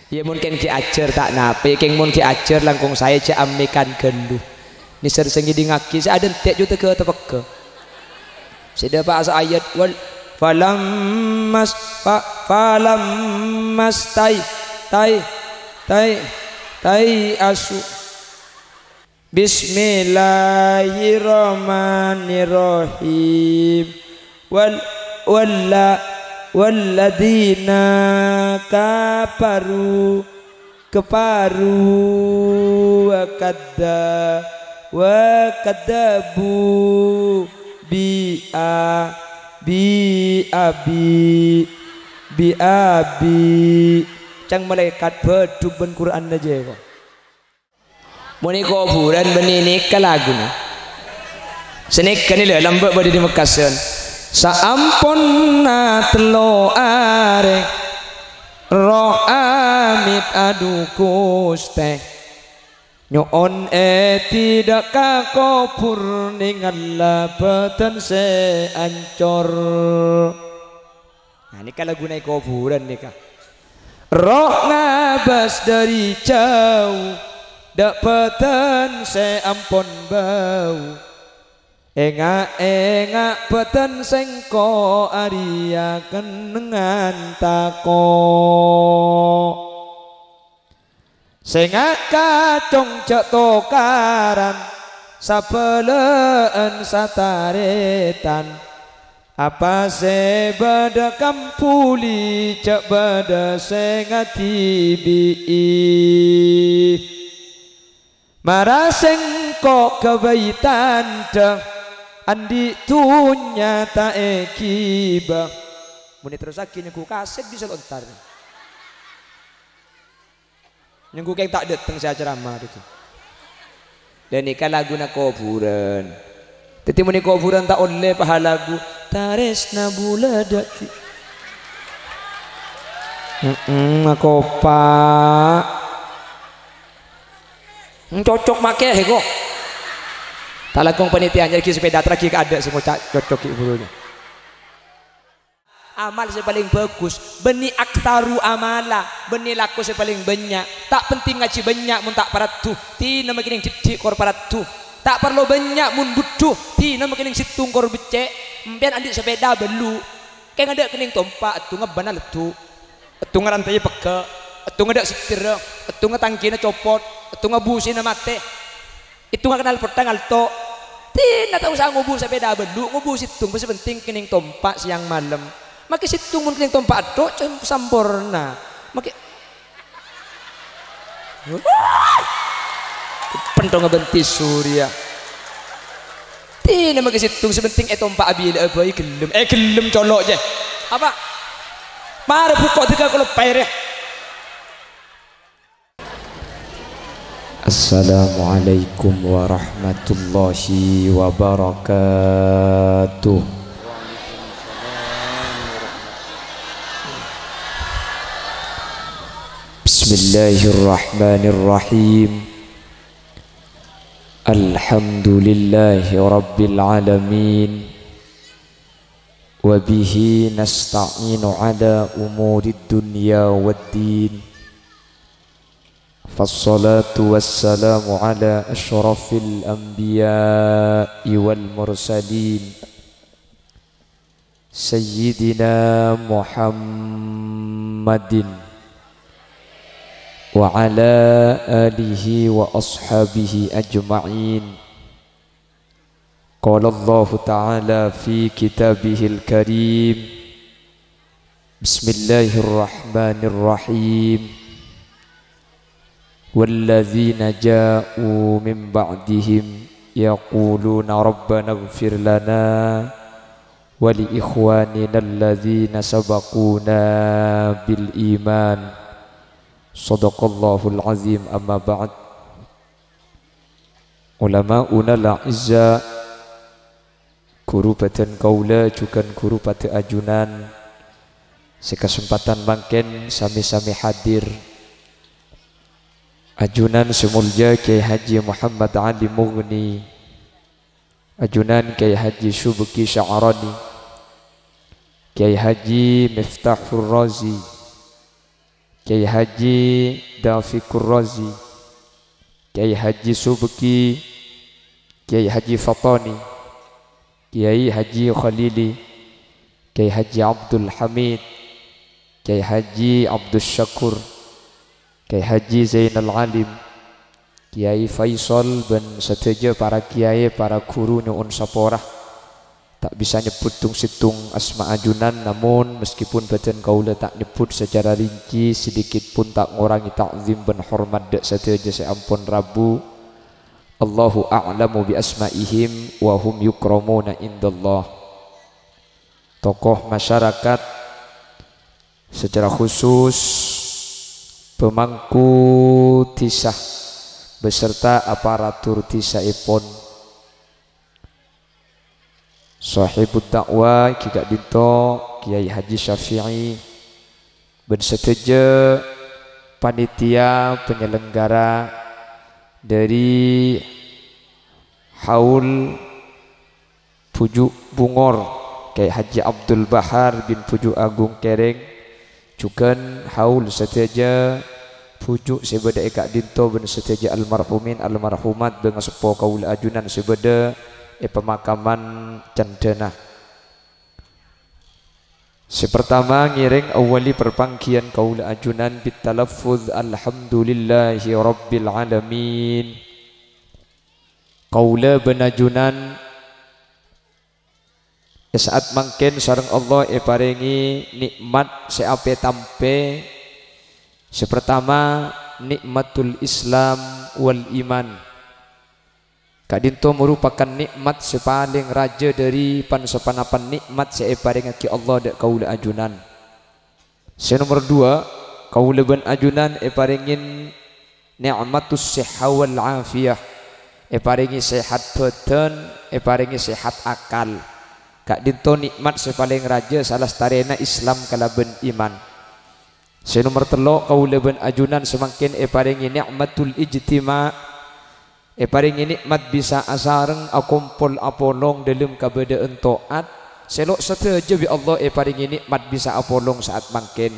Ya mungkin ki ajar tak nape, keng mun ki ajar langkung saya cek amikan geluh. Ni sersengi di ngaki saya ada tek juta ke tepeke. Saya dapat ayat wal falammas tai asu. Bismillahirrahmanirrahim. Walladina kafaru wa kadzabu bi abi cang malaikat berduben Quran aja kok muni kuburan benini ka lagu ni senek kan ile lambak badi di Mekasen saampun telo are roh amit adukus teh nyoon tidak kakopur ningal beten se ancor. Nah ini kan lagu naik kuburan nih kak. Roh ngabas dari jauh dak beten se ampun bau engak beten sengko aria kenengan tako sengak kacung cek tokaran sapeleen sataretan apa sebada kampuli cek bada sengak tibi maraseng kok kebaitan dah andi tunya tak ekibah muni terus akhirnya ku kaset bisa lontar nunggu kayak tak datang saya ceramah itu. Dan ini kan lagu nak kuburan. Tetapi muni kuburan tak oleh pahala lagu taresna buladati. Aku pak. Cocok make kok. Tak lakong panitia jadi sepeda traki ada semua cocok ibunya. Amal saya paling bagus beni aktaru amala beni laku saya paling banyak tak penting ngaji banyak mun tak paratu ti nama kining didik kor paratu tak perlu banyak mun butuh ti nama kining situng kor becek mpian andik sepeda belu kayak ada kining tompak tu ngebana letu tu ngarantai peke tu ngada setir tu ngetangkina copot tu ngebusina mate itu nggak kenal petang alto ti nak tahu saya ngubu sepeda belu ngubu situng pasti penting kining tompak siang malam maka situ mungkin tompak do sempurna maka pentong ngabenti surya tina maka situ sebenting tompak abila abai gelem colok je apa mari pukok tiga kalau pereh. Assalamualaikum warahmatullahi wabarakatuh. Bismillahirrahmanirrahim. Alhamdulillahi rabbil alamin. Wa bihi nasta'inu ala umurid dunya waddin. Fassalatu wassalamu ala ashrafil anbiya'i wal mursalin Sayyidina Muhammadin wa ala alihi wa ashabihi ajma'in. Qala Allah ta'ala fi kitabihil karim. Bismillahirrahmanirrahim. Walladzina ja'u min ba'dihim yaquluna rabbana ighfir lana wa li ikhwanina alladzina sabaquna bil iman. Sadaqallahul azim. Amma ba'd. Ulama'una la'izza kurupatan kaula cukan kurupati ajunan sekesempatan mangken sami-sami hadir ajunan semulja Kiai Haji Muhammad Ali Mughni, ajunan Kiai Haji Subki Sya'rani, Kiai Haji Miftahur Razi, Kiai Haji Dafiqur Razi, Kiai Haji Subki, Kiai Haji Fatani, Kiai Haji Khalili, Kiai Haji Abdul Hamid, Kiai Haji Abdul Syakur, Kiai Haji Zainal Alim, Kiai Faisal ben seteja para kiai, para guru nyuun saporah. Tak bisa nyebut situng asma ajunan, namun meskipun badan kaula tak nyebut secara rinci, sedikit pun tak ngurangi takzim ben hormat dek seteja seampun Rabu. Allahu a'lamu bi asma'ihim wa hum yukramuna indallah. Tokoh masyarakat secara khusus pemangku tisah beserta aparatur tisaipun, sahibud dakwah Ki Dinto Kiai Haji Syafi'i ben seteja panitia penyelenggara dari Haul Pujuk Bungor Kiai Haji Abdul Bahar bin Pujuk Agung Kereng, juga Haul seteja pujuk sebeda Eka Dinto ben seteja almarhumin almarhumat dengan sepo kaula ajunan sebeda pemakaman cendana. Sepertama ngiring awali perpangkian kaula ajunan bitalaffuz alhamdulillahi rabbil alamin. Kaula benajunan saat mangken sareng Allah paringi nikmat seape tampe. Sepertama nikmatul Islam wal iman. Kak Dinto merupakan nikmat sepaling raja dari pansapanapan nikmat separingaki Allah dak kaula ajunan. Nomor 2 kaula ben ajunan paringin nikmatus sihha wal afiyah. Paringi sehat badan, paringi sehat akal. Kak Dinto nikmat sepaling raja salah starena Islam kalaben iman. Nomor 3 kaula ben ajunan semakin paringi nikmatul ijtima'. Paringi nikmat bisa asareng akumpul apolong dalam kabadaan taat. Selok seteja bi Allah paringi nikmat bisa apolong saat mangkin.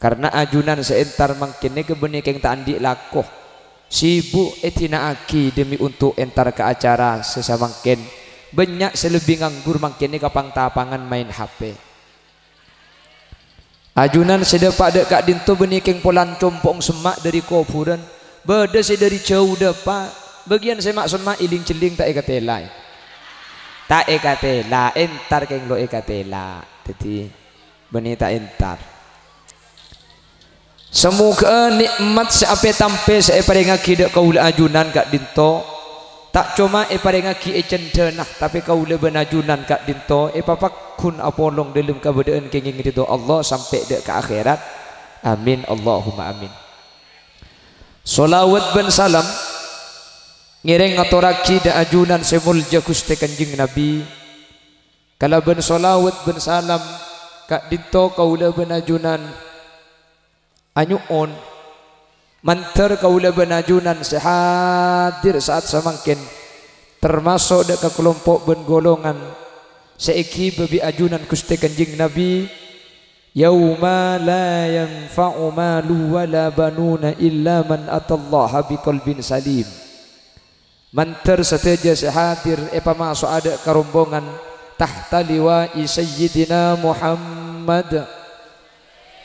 Karena ajunan seentar mangkin ni kebeni keng tak andik lakoh. Sibuk tina aki demi untuk entar ke acara sesamangkin. Banyak selebih nganggur mangkin ni kapang tapangan main HP. Ajunan sedepak dek Kak Dinto beni keng polan compong semak dari kuburan. Beda se dari jauh depak. Bagian semak semak iling celing tak ekatela. Tak ekatela, entar keng lo ekatela. Jadi beni tak entar. Semoga nikmat seape tampe separingaki dak kaula ajunan Kak Dinto. Tak cuma paringaki cendenah tapi kaula benajunan Kak Dinto papakun apolong dalam kabadaan kenging ridho Allah sampai dek ke akhirat. Amin Allahumma amin. Solawat ben salam ngiring ngaturaki da ajunan semulja Gusti Kanjeng Nabi. Kalaban solawat ben salam Kak Dinto kaula ben ajunan anyuon mantar kaula ben ajunan sehadir saat samangkin termasuk da kelompok ben golongan seiki babi ajunan Gusti Kanjeng Nabi. Yauma la yanfa'u malu wala banuna illa man atallaha biqalbin salim. Mantar seteja sehadir masuk ada kerombongan tahta liwa'i sayyidina Muhammad.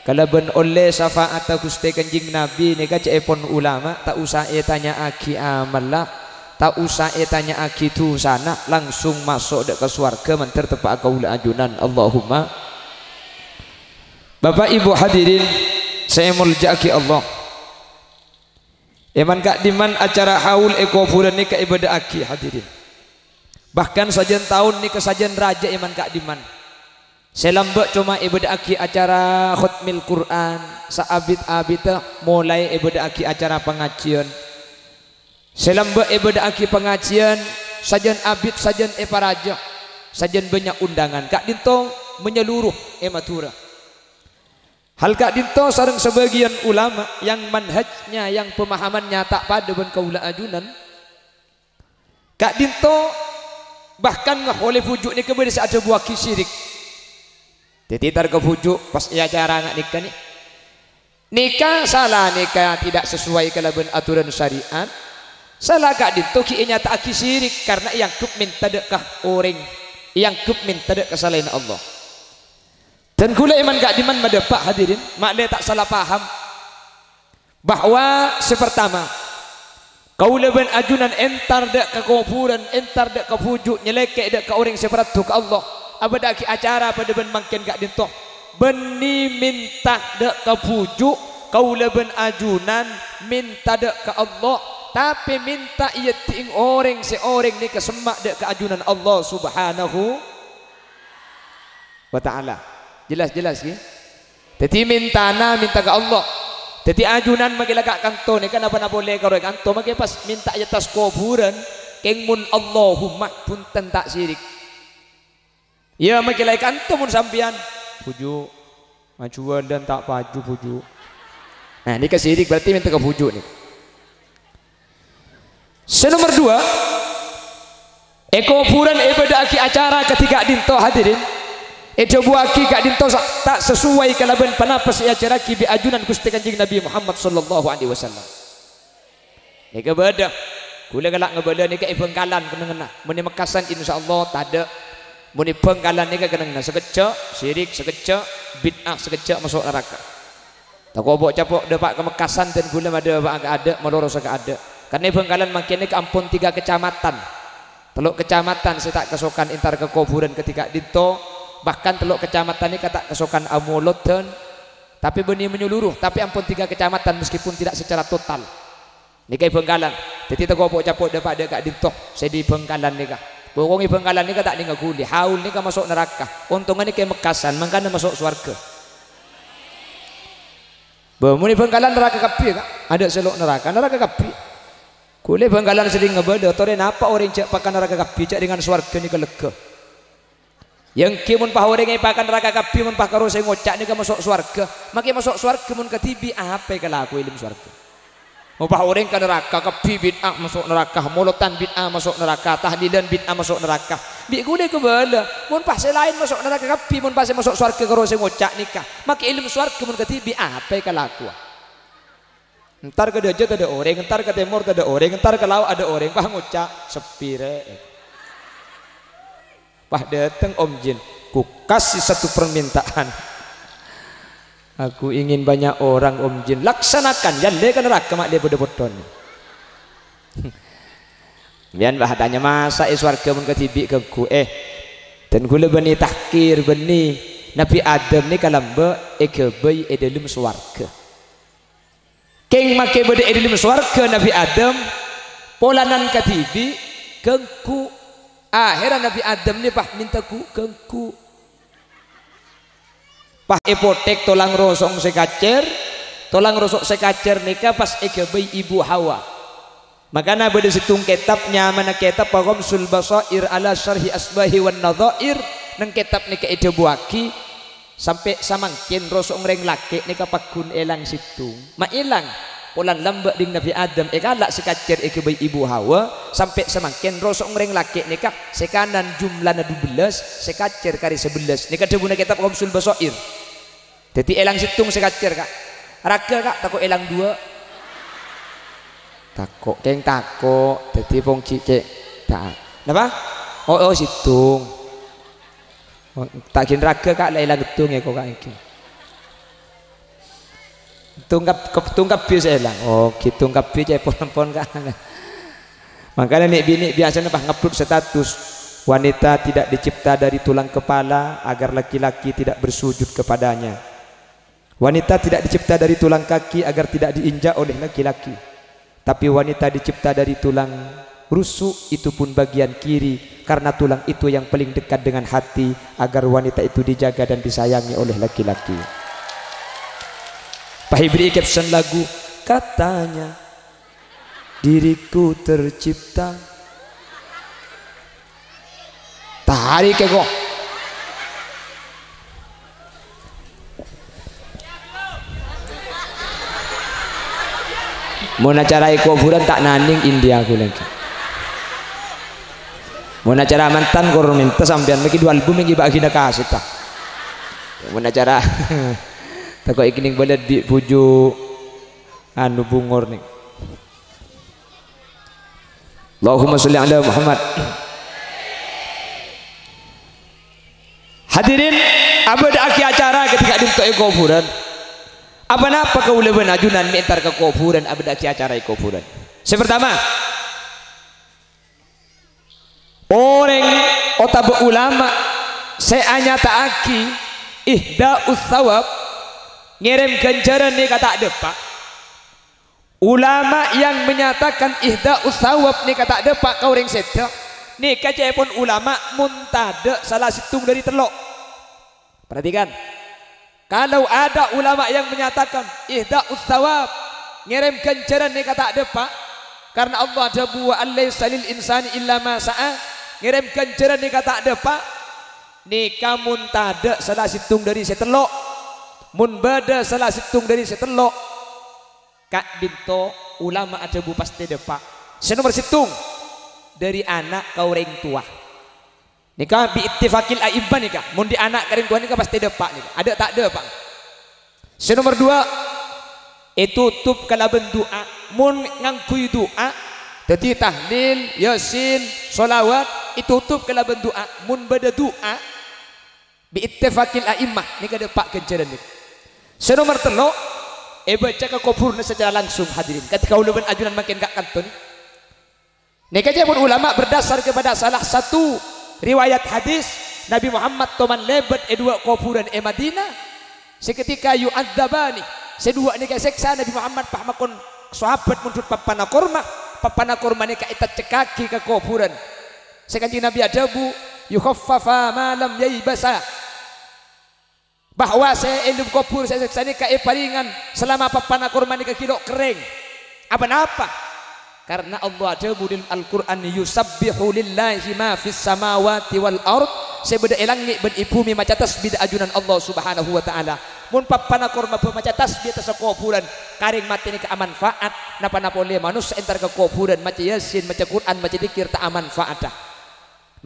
Kalaban oleh syafaat Gusti Kanjeng Nabi ni kaca epon ulama tak usah tanya aki amal lah, tak usah tanya aki tu sana, langsung masuk dek ke swarga mantar tepak kaula ajunan. Allahumma. Bapak Ibu hadirin saya muljaki Allah. Eman Kak Diman acara haul kuburan ni ke ibadah aki hadirin. Bahkan sajian tahun ni kesajian raja Eman Kak Diman. Selambak cuma ibadah aki acara khutmil Quran, saabit-abita mulai ibadah aki acara pengajian. Selambak ibadah aki pengajian, sajian abid, sajian paraja, sajian banyak undangan. Kak Dinto menyeluruh matura. Hal Kak Dinto sareng sebagian ulama yang manhajnya, yang pemahamannya tak pada ben kaula ajunan. Kak Dinto bahkan ngoleh pujuk ni kepada saat sebuah kisirik. Tetitar ke pujuk pas ia acara ngak nikah ni. Nikah salah, nikah tidak sesuai kalaban aturan syariat. Salah gak dinto ki nyata aki syirik karena yang kup minta dekah orang yang kup minta dek kesalahan Allah. Dan gula iman gak diman madepak hadirin, makna tak salah paham bahwa sepertama kau leben ajunan entar dek ke kuburan, entar dek ke pujuk nyelekek dek ke orang seperti ke Allah. Abada ki acara pada ben makin gak dinto beni minta dek ke pujuk, kau leben ajunan minta dek ke Allah, tapi minta ia ting orang seorang ni kesemak dek ke ajunan Allah subhanahu wa ta'ala. Jelas-jelas ya. Jadi minta ke Allah. Jadi ajunan magila kak kanto ni kan apa boleh karo kanto magi pas minta ya tas kuburan keng mun Allahumma punten tak syirik. Ya magila kanto mun sampian pujuk majuan dan tak paju pujuk. Nah ini ke syirik berarti minta ke pujuk nih. Senomor 2 kuburan ibadah ki acara ketika dinto hadirin. Buaki gak dinto tak sesuai kalaban panapas acara ki bi ajunan Gusti Kanjeng Nabi Muhammad sallallahu alaihi wasallam. Nika beda. Kula galak ngebeda nika ibengkalan kena ngena. Mun Mekasan insyaallah tada. Mun ibengkalan nika kena ngena sekecek syirik, sekecek bid'ah, sekecek masuk neraka. Tak obok capok depak ke Mekasan dan kula ada ada maloro sak ada. Karena ibengkalan makin nika ampun 3 kecamatan. Teluk kecamatan saya tak kesokan intar ke kuburan ketika dinto. Bahkan teluk kecamatan ini kata kesokan amulodon, tapi benih menyeluruh, tapi ampun 3 kecamatan meskipun tidak secara total. Nikah Bengkalan, jadi tak gopok capok dapat ada kat dintoh, saya di Bengkalan nikah. Borongi Bengkalan nikah tak nikah guli, haul nikah masuk neraka. Untungnya nikah Mekasan, makanya masuk surga. Bermuni Bengkalan neraka kapi kak, ada selok neraka kapi. Kule Bengkalan sering ngebeda, toren apa orang cak pakai neraka kapi cak dengan surga nikah lega. Yang kimun pah orang yang pakai neraka kapi mun pah karo saya ngocak nikah masuk surga, makin masuk surga mun ketibi apa kalau aku ilmu surga. Mau pah orang ke neraka kapi bid'ah masuk neraka, molotan bid'ah masuk neraka, tahlilan bid'ah masuk neraka. Bi gule ke bala, mun pah saya lain masuk neraka kapi, mun pah saya masuk surga karo saya ngocak nikah, makin ilmu surga mun ketibi apa kalau aku. Entar ke dajat ada orang, entar ke timur ada orang, entar ke laut ada orang, pah ngocak sepire. Pah datang Om Jin, ku kasih satu permintaan. Aku ingin banyak orang Om Jin, laksanakan. Jalle kan neraka mak dia bodoh-bodoh. Bian bah tanya masa swarga mun ketibi ke ku dan gula bani tahkir bani Nabi Adam ni kalamba ekebay dalam swarga. Keng make bade dalam swarga Nabi Adam polanan ketibi kengku akhiran Nabi Adam ni pah minta ku kengku pah epotek tolang rosong sekacer nikah pas ekebay ibu Hawa. Makanya pada situng kitabnya mana kitab Ghamsul Basair ala syarhi asbahi wan nadhair nang kitab nikah ide buaki sampai samangkin rosong reng laki nikah pakun elang situng mak ilang polan lambak ding Nabi Adam galak sekacer ekebay ibu Hawa sampai semangkin rosong reng laki nikah sekanan jumlahna 12 sekacer kari 11 nikah debuna kitab Ghamsul Basair. Jadi elang situng sekacer kak raga kak takut elang 2 takok keng takok jadi pong cicek tak apa oh situng tak kin raga kak elang getung ya kok kak iki tunggap biasa elang oh gitu tunggap biasa pon kak. Makanya nek bini biasanya pah ngupload status wanita tidak dicipta dari tulang kepala agar laki-laki tidak bersujud kepadanya. Wanita tidak dicipta dari tulang kaki agar tidak diinjak oleh laki-laki. Tapi wanita dicipta dari tulang rusuk, itu pun bagian kiri, karena tulang itu yang paling dekat dengan hati, agar wanita itu dijaga dan disayangi oleh laki-laki. Pak Hibri caption lagu, katanya diriku tercipta tarik kok mau acara kuburan tak naning India aku lagi mau acara mantan korang minta sampean lagi 2 album lagi bagi nak kasih tak mau acara takut iki ning balad di bujuk anu bungor nih. Allahumma sholli ala Muhammad. Hadirin, abada aki acara ketika di kuburan. Apa napa kau lebih ajunan mentar ke kuburan abada aki acara kuburan. Sepertama, orang otak ulama saya nyata aki ihda usawab ngirim ganjaran nih kata depak. Ulama yang menyatakan ihda usawab nih kata depak kau ring sedek nih kaca pun ulama muntada salah situng dari telok. Perhatikan, kalau ada ulama yang menyatakan ihda usawab ngirim ganjaran nih kata depak karena Allah ada buah alaysa lil insani illa ma sa'a ngirim ganjaran nih kata depak nih kamu tada salah situng dari setelok mun bada salah situng dari setelok kak dinto ulama ada bu pasti depak senomor situng dari anak kau ring tua nikah bi ittifaqil a'immah nikah mun di anak kering tua nikah pasti depak nikah ada tak depak senomor dua itu tutup kalaban doa mun ngangkui doa jadi tahlil yasin solawat itu tutup kalaban doa mun bada doa bi ittifaqil a'immah nikah depak ganjaran nikah senomor telo baca ke kuburna secara langsung hadirin ketika ulama ajunan makin gak kantun nikah pun ulama berdasar kepada salah satu riwayat hadis Nabi Muhammad toman lebat dua kuburan Madinah seketika yu'adzabani sedua nikah seksa Nabi Muhammad pahmakon sahabat muntut papana kurma nikah itat cekaki ke kuburan sekanji Nabi adabu yukhaffafa malam yaibasa bahwa saya induk kubur saya seksa nikah paringan selama papana kurma nikah kilo kering apa karena Allah adabu di Al-Quran yusabbihu lillahi ma fis samawati wal ard sebeda elangi ben ibumi maca tasbih ajunan Allah subhanahu wa ta'ala mun papana kurma maca tasbih atas kuburan karing mati nikah manfaat napa-napa oleh manusia entar ke kuburan maca yasin maca Quran maca zikir tak manfaat.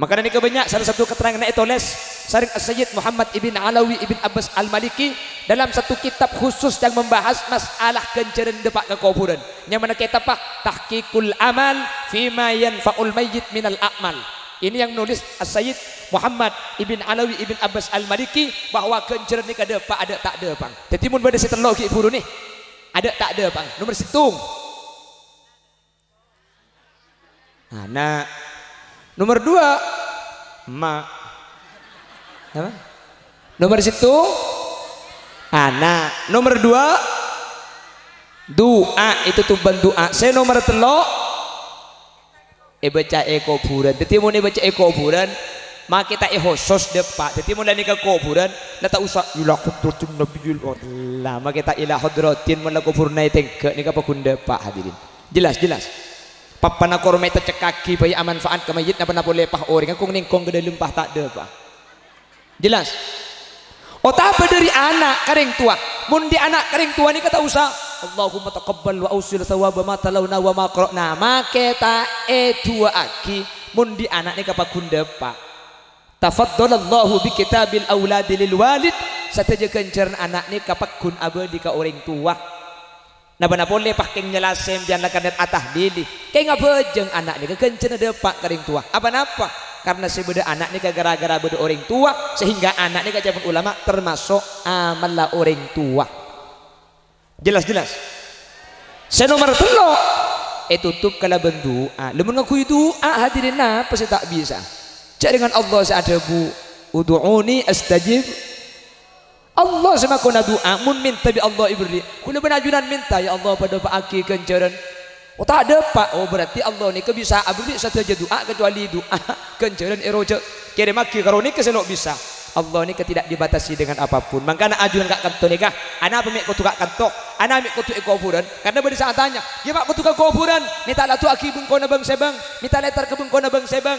Maka ini kebanyak salah satu keterangan itu les Saring As-Sayyid Muhammad ibn Alawi ibn Abbas Al-Maliki dalam satu kitab khusus yang membahas masalah ganjaran depak ke kuburan yang mana kitab Tahqiqul Amal Fima Yanfa'ul Mayyit Minal A'mal. Ini yang nulis As-Sayyid Muhammad ibn Alawi ibn Abbas Al-Maliki bahwa ganjaran ni kada depak ada tak depang. Jadi mun bade setelok ki buru ni ada tak depang. Nomor situng. Anak nomor dua emak apa? Nomor situ anak nomor dua doa itu tumban doa saya nomor telok baca kuburan jadi mau baca kuburan maka kita khusus depak jadi mulai ni ke kuburan lah tak usah ilah hadratin nabiyul lama kita ilah hadratin mulai kubur naik tengke ni apa kun depak hadirin jelas papana korma itu cekaki bayi manfaat ke mayit napa-napa lepah orang kung ningkong gede lempah tak ada pak jelas otak apa dari anak kering tua mun di anak kering tua ni kata usah Allahumma taqabbal wa ausil thawaba ma talawna wa ma qara'na maketa dua aki mun di anak ni kapakun depak tafaddalallahu bi kitabil auladi lil walid sateja kenceran anak ni kapakun abadi ka orang tua napa-napa lepah keng nyelasem jangan kadet atah dili keng ngabejeng anak ni kekencen depak kering tua apa-napa karena sebeda anak ni gara-gara beda orang tua sehingga anak ni kacapan ulama termasuk amal orang tua jelas saya nomor telo tutup kala bendoa lemun ngaku doa hadirin apa saya tak bisa cak dengan Allah saya ada bu ud'uni astajib Allah sama kena doa mun minta bi Allah ibri kula benajunan minta ya Allah pada pak aki kencaran oh tak ada pak oh berarti Allah ni bisa abdi satu aja doa kecuali doa kencaran eroja kirim aki karo ni keselok bisa Allah ni tidak dibatasi dengan apapun makanya ajunan kak kanto ni kah anak pemik kutu kak kanto anak amik kutu kuburan karena pada saat tanya ya pak kutu kuburan minta lah tu aki bengkona bang sebang minta letar ke bengkona bang sebang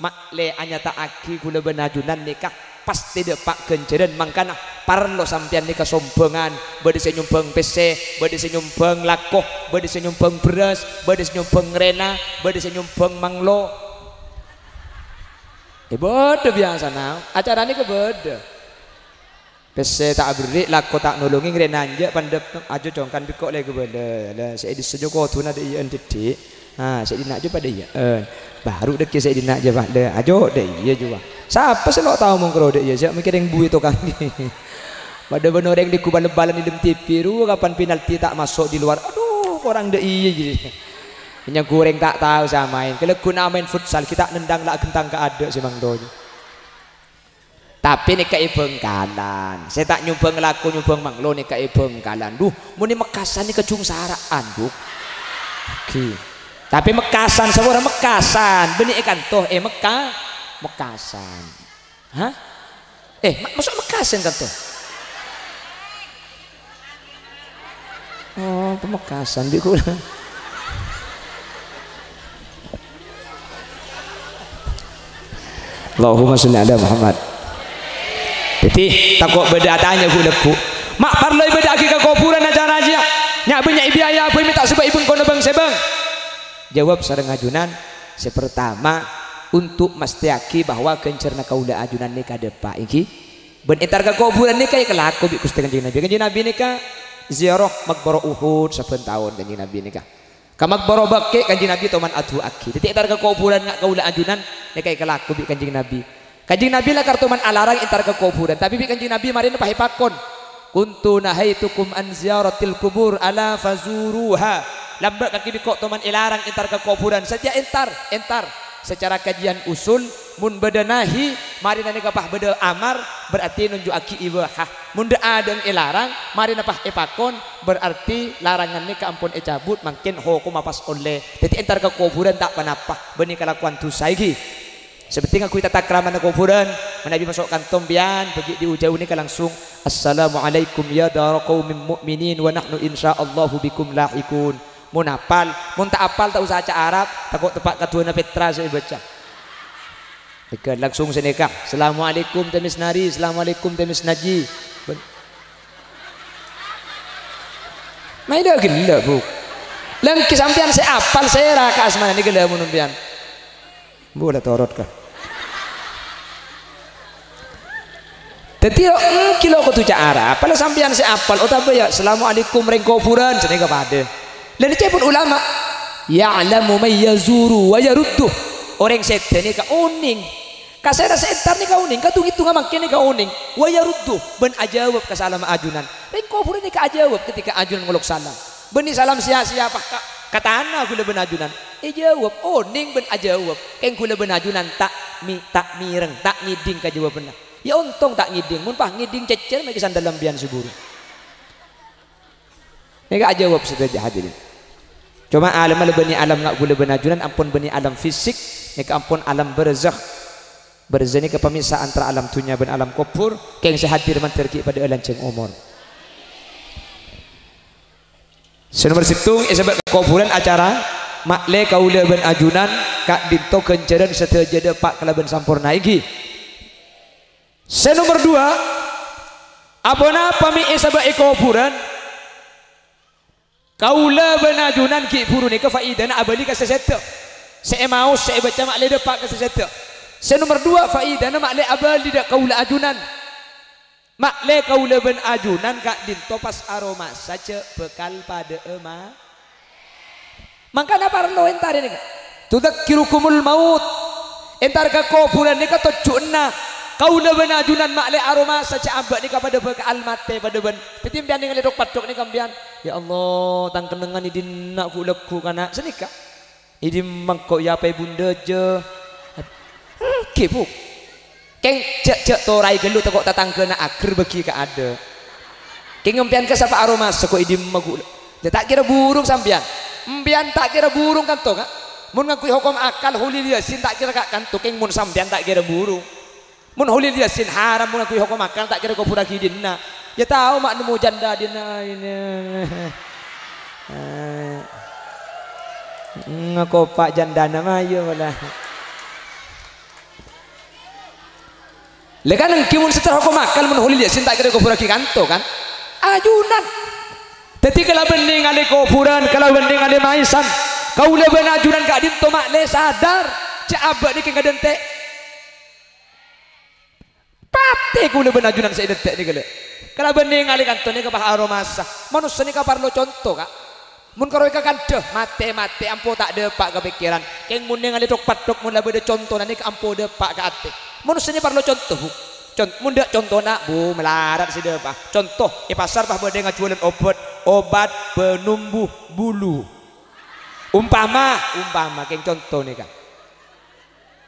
mak le anya tak aki kula benajunan nikah pasti depak kenceran mangkana parlo sampean ni kesombongan bade saya nyumbang PC bade saya nyumbang lakoh bade saya nyumbang beras bade saya nyumbang rena bade saya nyumbang manglo bode biasa nah acara ni ke bode pese tak beri lako tak nolongi ngre nanja pandep ajo congkan bikok lagi bela lah saya disejo ko tu nade ian titik saya dinak je pada iya baru dek saya dinak je pada ajo dek iya juga siapa selok tahu mongkro dek iya siapa mikir yang bui tu kang pada benar yang dikubal lebalan di dalam TV ru kapan penalti tak masuk di luar aduh orang dek iya jadi minyak goreng tak tahu sama main kalau guna main futsal kita nendang lah gentang ke ada si Bang Dojo. Tapi nih kayak Bengkalan, saya tak nyumbang laku nyumbang manglo nih kayak Bengkalan. Duh, mau nih Mekasan nih kecung saraan, bu. Oke. Tapi Mekasan, semua orang Mekasan, benih ikan toh, Mekasan. Hah? Masuk Mekasan kan toh? Oh, Pemekasan di kula. Allahumma sholli ala Muhammad. Jadi takut beda tanya ku mak parloi beda ke kuburan acara aja nyak banyak biaya apa minta sebab ibun kono bang sebang jawab sareng ajunan sepertama untuk mestiaki bahwa kencerna kaula ajunan ni ka depa iki ben entar ka kuburan ni kay kelaku bi Gusti Kanjeng Nabi ni ka ziarah makbarah Uhud saben taun Kanjeng Nabi ni ka makbarah Baqi Kanjeng Nabi toman adu aki jadi entar ka kuburan ngak kaula ajunan ni kay kelaku bi Kanjeng Nabi. Kanjeng Nabi lah kartuman alarang intar ke kuburan tapi Kanjeng Nabi marin pahipakon kuntu nahaitukum an ziyaratil kubur ala fazuruha lambat kaki bikok teman ilarang intar ke kuburan saja entar secara kajian usul mun beda nahi marina ni kapah beda amar berarti nunjuk aki ibahah mun da adeng ilarang marina pah ipakon berarti larangan ni kaampun cabut makin hukum mapas oleh jadi entar ke kuburan tak panapah benih kelakuan tu saiki seperti aku tata krama na kuburan Nabi masuk kantom bian pergi di ujau ni langsung assalamualaikum ya dar qaumin mu'minin wa nahnu insyaallahu bikum lahikun mun apal mun tak apal tak usah aca Arab takut tepat katuana Petra saya baca dekat langsung senikah assalamualaikum temis nari assalamualaikum temis naji mai dah gila bu lengki sampean saya apal saya raka asmana ni gila mun pian boleh torot kah? Jadi kilo ko tuja Arab, pada sampean si apal, tapi ya assalamualaikum reng kuburan, jadi kepada. Lalu cepet ulama, ya'lamu may yazuru wa yaruddu. Orang setan ni ka uning, kasera setan ni ka uning, katung-hitung makin ni ka uning, wa yaruddu ben ajawab ka salam ajunan. Reng kuburan ni ka ajawab ketika ajunan ngolok salam. Beni salam siapa katana gula ben ajunan. Jawab oning ben ajawab keng kula ben ajunan tak mireng tak ngiding ka jawab benar ya untung tak ngiding mun pah ngiding cecer maki sandalam bian suburu meka ajawab sudah hadirin cuma alam bani alam ngak kula ben ajunan ampun bani alam fisik meka ampun alam barzakh berzani ke pemisah antara alam dunia dan alam kubur keng sehadir manterki pada lanceng umur senomor situng sebab kuburan acara makle kaula ben ajunan kak dinto kenceran seteja depak kalaban sampurna iki senomor 2 abona pami sabak kuburan kaula ben ajunan ki puru ni ke faidana abali ka sesete saya mau saya baca makle depak ka sesete senomor 2 faidana makle abali dak kaula ajunan makle kaula ben ajunan kak dinto pas aroma saja bekal pada maka na parlo entar ini tudzakirukumul maut entar ka kuburan ni ka tujuanna kaula ben ajunan makle aroma saja abak ni kepada bekal mate pada ben pitimbian dengan ledok patok ni kambian ya Allah tang kenengan idin nak kuleku kana senika idin mangko ya pe bunda je kebuk keng cek torai gelu tekok tatangkeuna ager bagi ka ada keng ngempian ke sapa aroma seko idin magu tak kira burung sampean mbian tak kira burung kan toh kak mun ngakui hukum akal hulil yasin tak kira kak kan keng mun sampean tak kira burung mun hulil yasin haram mun ngakui hukum akal tak kira kau pura kidinna ya tahu mak nemu janda dina ini ngaku pak janda nama ayo malah lekan kimun secara hukum akal mun hulil yasin tak kira kau pura kikanto kan ajunan jadi kalau bening ale kuburan kalau bening ale maisan kau lebih ajunan kak dinto makle sadar cak abak ni keng kadente pate kau lebih ajunan saya detek ni kele Kalau bening kali kanto ni kapah aromasa. Manusia ni kapar lo contoh kak. Mun karo ika kanto mate ampo tak depak kepikiran. Keng mun ningali tok patok mun labe de contoh nani ampo depak ke ate. Manusia ni parlo contoh. Mun dak contoh nak bu melarat si depak. Contoh di pasar pah bade ngajualan obat penumbuh bulu. Umpama keng contoh ni kak.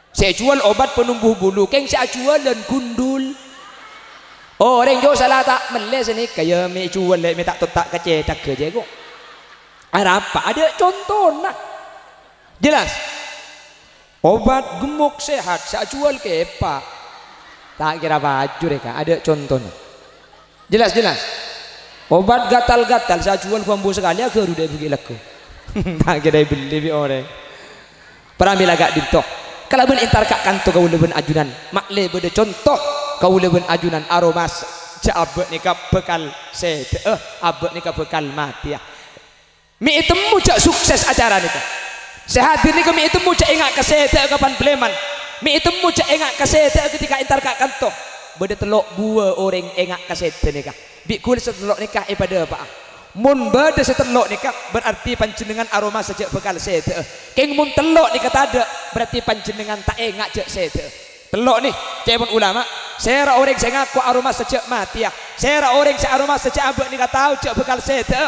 Saya jual obat penumbuh bulu, keng saya jualan gundul. Oh, orang jual salah tak meles ni kaya me jual me tak totak kece tak kerja kok. Ada apa? Ada contoh nak. Jelas. Obat gemuk sehat saya jual ke apa? Tak kira baju mereka. Ada contohnya. Jelas. Obat gatal-gatal saya jual bambu sekali aku udah pergi laku. Tak kira beli bi orang. Perambil agak ditok. Kalau ben intar kak kanto kau leben ajunan makle bede contoh kau leben ajunan aromas jabet nikah bekal sede abet nikah bekal mati ya mi itemu jak sukses acara nikah sehadir nikah mi itemu jak ingat ke sede kapan bleman mi itemu jak ingat ke sede ketika intar kak kanto bede telok dua orang ingat ke sede nikah bi kulit setelok nikah pada apa mun bade setelok nikah berarti panjenengan aroma sejak bekal sede keng mun telok nikah tada berarti panjenengan tak engak jek sede telok nih cebon ulama saya orang saya ngaku aroma sejak mati ya saya orang saya aroma sejak abek nikah tahu jek bekal sede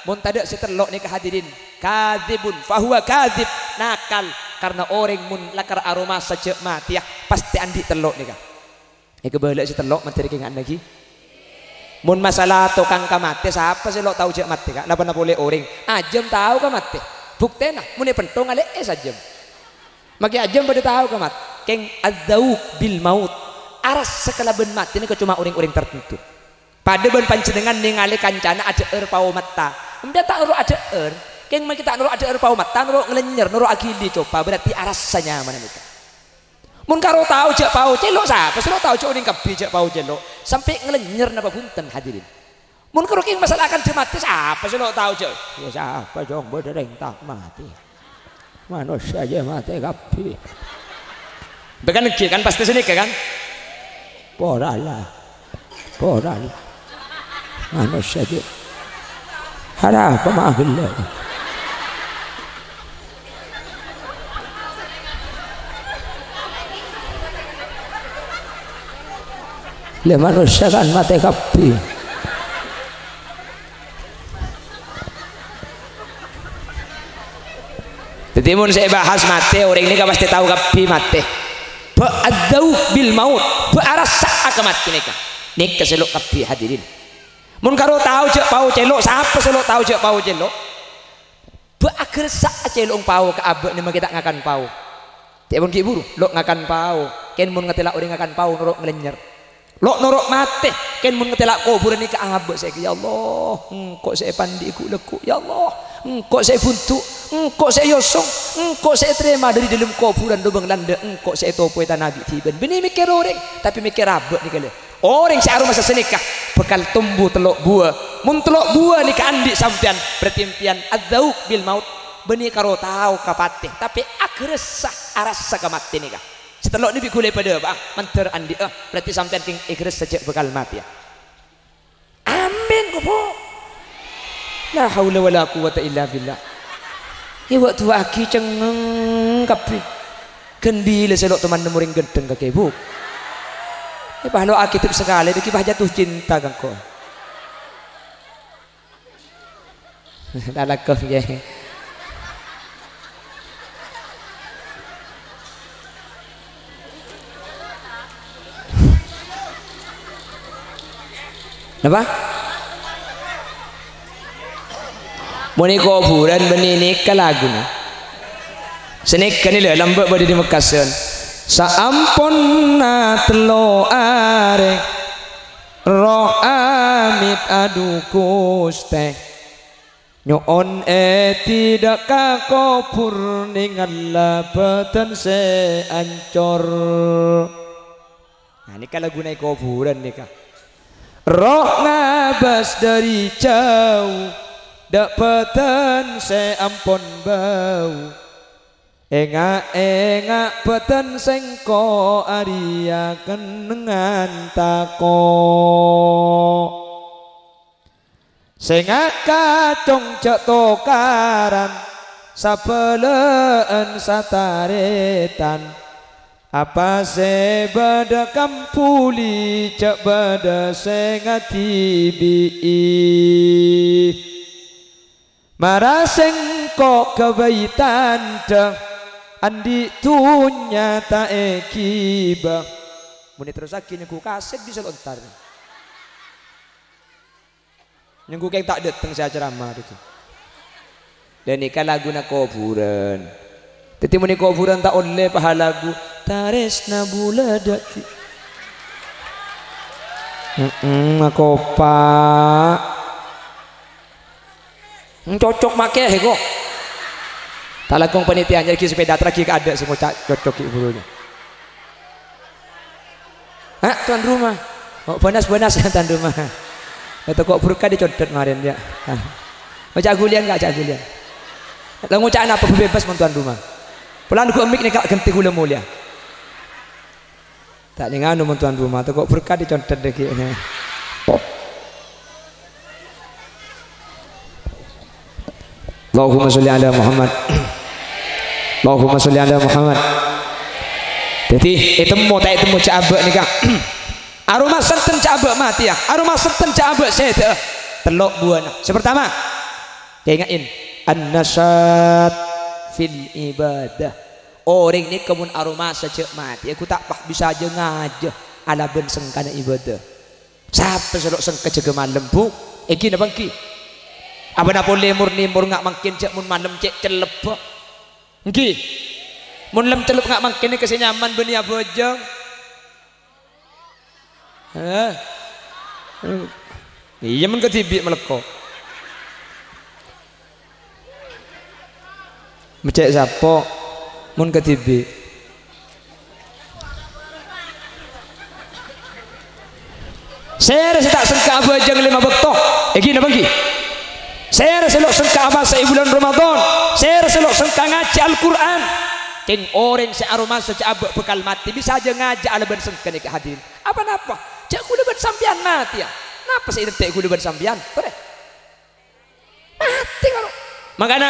mun tada setelok nikah hadirin kadzibun fahuwa kadzib nakal karena orang mun lakar aroma sejak mati ya pasti andi telok nikah kebalak setelok materi kengan lagi. Mun masalah tukang kamate siapa sih lo tahu cek mati kak? Napa boleh orang? Ajem tahu kamate. Bukti nah, muni pentong ale ajem. Maki ajem pada tahu kamat. Keng adzauq bil maut. Aras sekala ben mati ini cuma orang-orang tertentu. Pada ben panjenengan ningali kancana ada pau mata. Mbak tak nuru ada Keng maki tak nuru ada pau mata, nuru ngelenyer, nuru agili coba berarti arasanya mana nih? Mun karo tahu cek pau celok siapa sih lo tahu cek uning kabi cek pau celok sampai ngelenyer napa punten hadirin. Mun karo king masalah akan mati siapa sih lo tahu cek ya siapa jong berdereng tak mati manusia aja mati kabi bekan kan pasti sini kan poralah manusia aja ada apa maafillah. Le manusia kan mati kapi. Jadi mun saya bahas mati orang ini kan pasti tahu kapi mati. Ba'adzauq bil maut, ba'arasa ke mati nika. Nika selok kapi hadirin. Mun karo tahu cek pau celok siapa selok tahu cek pau celok. Ba'agersa celok pau ke abek ni kita ngakan pau. Tiap mun ki buru, lo ngakan pau. Ken mun ngetelak orang ngakan pau norok ngelenyer. Lok norok mati ken mun ngetelak kuburan ni ke abek saya ya Allah kok saya pandi ku lekuk ya Allah kok saya buntu kok saya yosong kok saya terima dari dalam kuburan dobang landa kok saya topo eta nabi tiben bini mikir orang tapi mikir abek ni kali orang saya aroma sesenikah bekal tumbuh telok buah mun telok buah ni ke andi sampean berarti impian adzauq bil maut beni karo tahu kapatih tapi agresah arasa kamati ni kah setelah ini bikule pada apa? Manter andi berarti sampean king igres sejak bekal mati ya. Amin kupo. La haula wala quwata illa billah. Ya waktu aki cengeng kapi. Gendile selok teman nemuring gendeng kake bu. Ya pahlo aki tip sekali diki bah jatuh cinta kangko. Lalakov ya. Napa? Muni kuburan beninik ke lagu ni. Senik kan ile lambak badi di Mekasen. Saampun natlo are roh amit adu kuste. Nyoon tidak kakopur ningan labatan se ancor. Nah ini kan lagu naik kuburan nih kak. Roh ngabas dari jauh dapatan seampun bau Engak beten sengko Arya kenengan tako Sengak kacung cek tokaran Sapeleen sataretan Apa sebeda kampuli cek beda sengati bii Maraseng kok kebaitan deng Andi tunya ta ekiba Muni terus lagi nyengku kaset bisa lontar Nyengku kayak tak datang saya ceramah itu Dan ikan lagu na kuburan Teti muni kuburan tak oleh pahala lagu Taresna buladati Aku pak Cocok make kok tak lakukan penelitian jadi sepeda lagi ada semua cocok burunya tuan rumah bonas ya tuan rumah atau kok berkah dicodot kemarin ya ngocak gulian gak cak gulian lah ngocak apa bebas tuan rumah pelan gua mik nih kak ganti gula mulia tak nganu tuan rumah atau kok berkah dicodot lagi Allahumma sholli ala Muhammad Allahumma sholli ala Muhammad. Jadi itemu tak itemu cabak nih kak. Aroma senten cabak mati ya. Aroma senten cabak saya telok buana. Sepertama, ingatin an-nasat fil ibadah. Orang ini kemun aroma sejak mati. Aku tak bisa aja ngajah ala ben sengkana ibadah. Siapa selok sengka jaga malam bu? Eki napa ki? Apa nak boleh murni ngak makin cek mun malam cek celep. Nggih. Mun lem celup ngak mangkene kese nyaman beni abojong. Iya men ketibi meleko. Mecek sapo mun ketibi. Saya tak sengka abojong 5 bekto. Iki napa nggih? Saya selok sengka bahasa bulan Ramadan. Saya selok sengka ngaji Al-Quran. King orang searoma sejak abak bekal mati bisa aja ngajak ala ben sengka nih hadirin. Apa napa? Cak gula ben sampian mati ya. Napa saya detek gula ben sampian? Boleh. Mati kalau. Makanya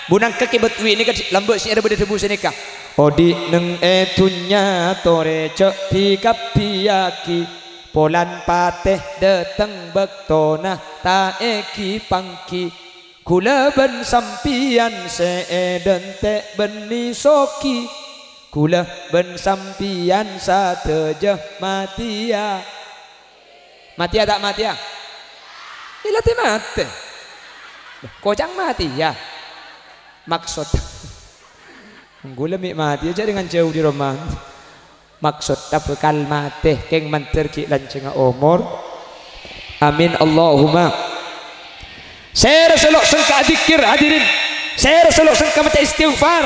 bunang kekibet wi ini kan lambek si ada beda tebu senika. Odi neng etunya tore cek pikapiaki. Polan pateh dateng bektona ta eki pangki kula ben sampian seeden te beni soki kula ben sampian satejeh matia matia tak matia ilati mati kocang mati ya maksud gula mik mati aja dengan jauh di rumah maksud tak bekal mati keng manter ki lanceng umur amin Allahumma. Saya selok sengka zikir hadirin, saya selok sengka macam istighfar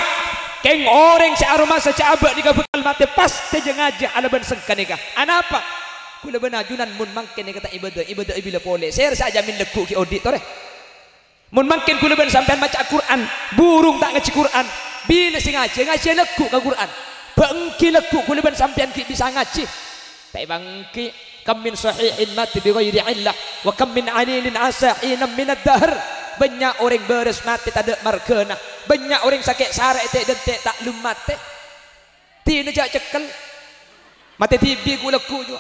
keng orang searoma secabak nikah bekal mati pas tejengaja ala ben sengka nikah anapa kula benajunan mun mangken kata ibadah ibila boleh saya saja min leku ki audit tore mun mangken kula ben sampean maca Quran burung tak ngaji Quran bila sing ngaji leku ka Quran bangki leku kula ben sampean ki bisa ngaji tak bangki kam min sahihin mati bi ghairi illah wa kam min alilin asahin min ad-dahr banyak orang beres mati tak ada markana banyak orang sakit sarak tak dentek tak lum mati ti nejak cekel mati tibi kula ku juga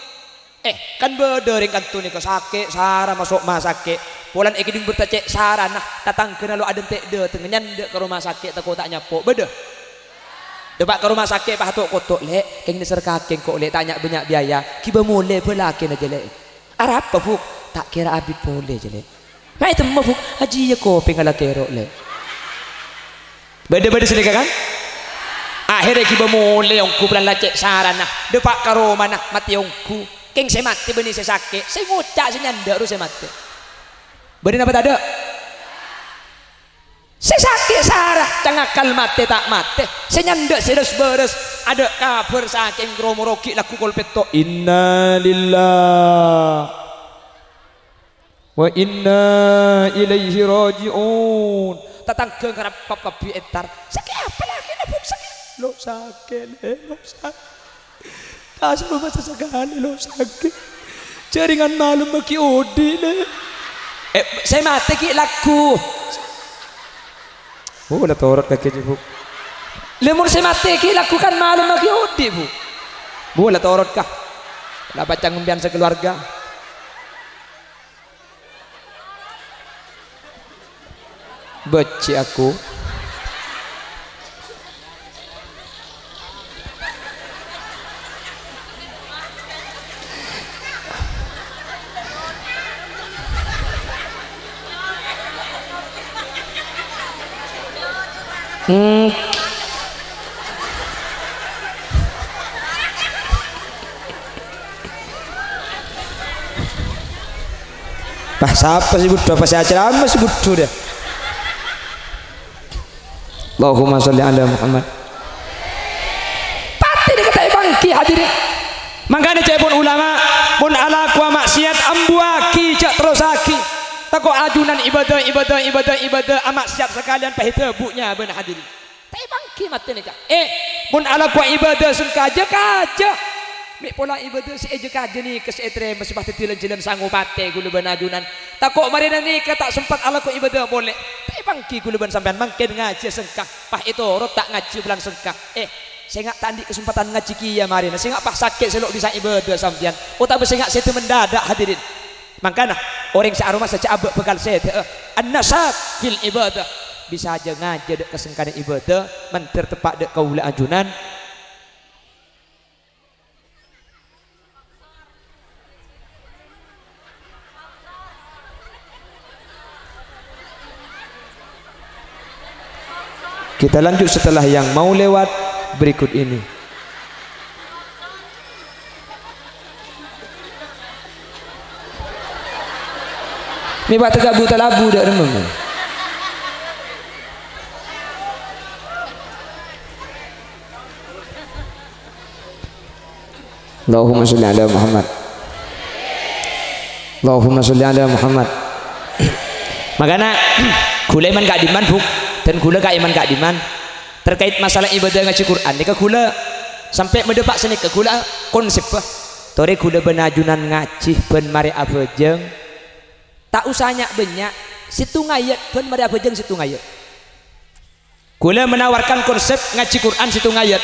kan beda ring kantu ni ko sakit sara masuk rumah sakit polan iki ding bertacek sarana tatang kena lo ada tek de tengenyan de ke rumah sakit takut tak nyapo beda debat ke rumah sakit pak tok kotok lek keng diser kakeng kok lek tanya banyak biaya kiba mule pelakin aja lek arab apa buk tak kira abi boleh je lek mai temu buk haji ya ko pengala kero lek beda-beda sedekah kan akhirnya kiba mule ongku pelan lacek sarana depak ke rumah nak mati ongku keng saya mati benih saya sakit saya ngucak saya nyanda harus saya mati benih apa tak ada saya sakit sarah cangakal mati tak mati saya nyandak seres beres ada kabar saking gromoroki laku kolpeto inna lillah wa inna ilaihi raji'un tatang ke ngarap papi etar sakit apa lagi Lo sakit, lo sakit. Kasih lo masa sekali lo sakit. Jaringan malam bagi odi le. Saya mati ki laku. Oh, udah torot kaki bu. Lemur saya mati ki lakukan malam bagi odi bu. Bu, udah torot kah? Udah baca ngembian sekeluarga. Beci aku. Bah, siapa sih butuh apa saya acara apa sih butuh dia. Allahumma sholli ala Muhammad. Pati dikatai bangki hadirin. Mangkane cek pun ulama pun ala kuah maksiat ambuaki cak terusaki. Tako ajunan ibadah maksiat sekalian pahita bunya benar hadirin. Tai bangki mati ni cak. Pun ala kuah ibadah sengkaja kaja. Mik pola ibadah si eje kaja ni ke seetre masih pasti tilan-tilan sanggup pate gulu ben ajunan. Tako marina ni ke tak sempat ala kuah ibadah boleh. Bangki guluban sampean mangkin ngaji sengkah pah itu rot tak ngaji bulan sengkah saya ngak tandi kesempatan ngaji kia marina saya ngak pah sakit selok bisa ibadah sampean tak saya ngak setu mendadak hadirin makanya orang searoma saja abek bekal saya an-nasak fil ibadah bisa aja ngaji dek kesengkana ibadah mentir tepak dek kaula ajunan kita lanjut setelah yang mau lewat berikut ini. Ini batu gabu talabu dak remeng. Allahumma sholli ala Muhammad. Allahumma sholli ala Muhammad. Makanya kuleman gak diman buk dan gula gak iman gak diman terkait masalah ibadah ngaji Quran ni ke gula sampai mendepak sini ke gula konsep tore gula benajunan ngaji ben mari abejeng tak usahnya banyak situ ngayat ben mari abejeng situ ngayat gula menawarkan konsep ngaji Quran situ ngayat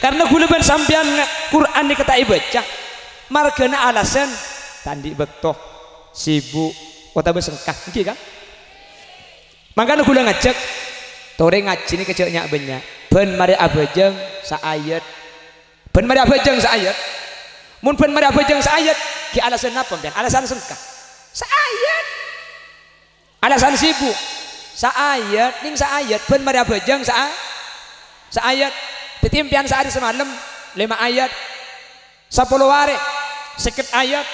karena gula ben sampean Quran ni kata ibaca margana alasan tandi bektoh sibuk kota besengkah nggih kan makanya gula ngajak tore ngaji ni keceknya banyak ben mari abejeng saayat ben mari abejeng saayat mun ben mari abejeng saayat ki alasan apa ben alasan sengkah saayat alasan sibuk saayat ning saayat ben mari abejeng saayat ditimpian sehari semalam 5 ayat 10 hari seket ayat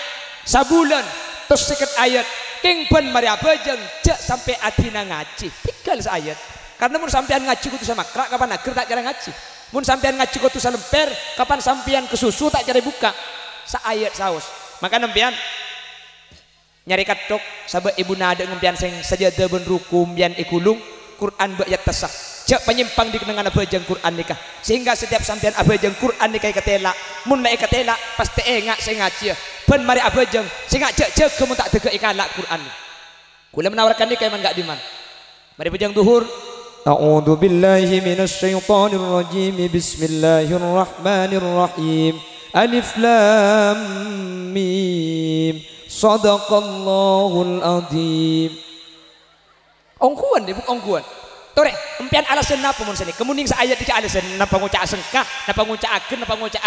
sabulan terus seket ayat king ben mari abejeng jak sampai adina ngaji tinggal saayat karena mun sampean ngaji kudu sama krak kapan akhir tak cara ngaji mun sampean ngaji kudu salemper kapan sampean kesusu tak cara buka saayat saus maka nempian nyari katok sabak ibu nada ngempian sing sajada ben rukum bian ikulung Quran bak yatasah cek penyimpang di kenangan abajang Quran nikah sehingga setiap sampean abajang Quran nikah ketela mun naik ketela pasti engak sing ngaji ben mari abajang sing ngajak cek kamu tak degek ikalak Quran kula menawarkan nikah man gak diman mari bajang duhur A'udzu billahi minasy syaithanir rajim. Bismillahirrahmanirrahim. Alif lam mim. Shadaqallahul azim. Ongkuan deh, bukan ongkuan. Tore, empian alasan napa mun sini? Kemuning sa ayat dika alasan napa ngucak sengkah, napa ngucak agen, napa ngucak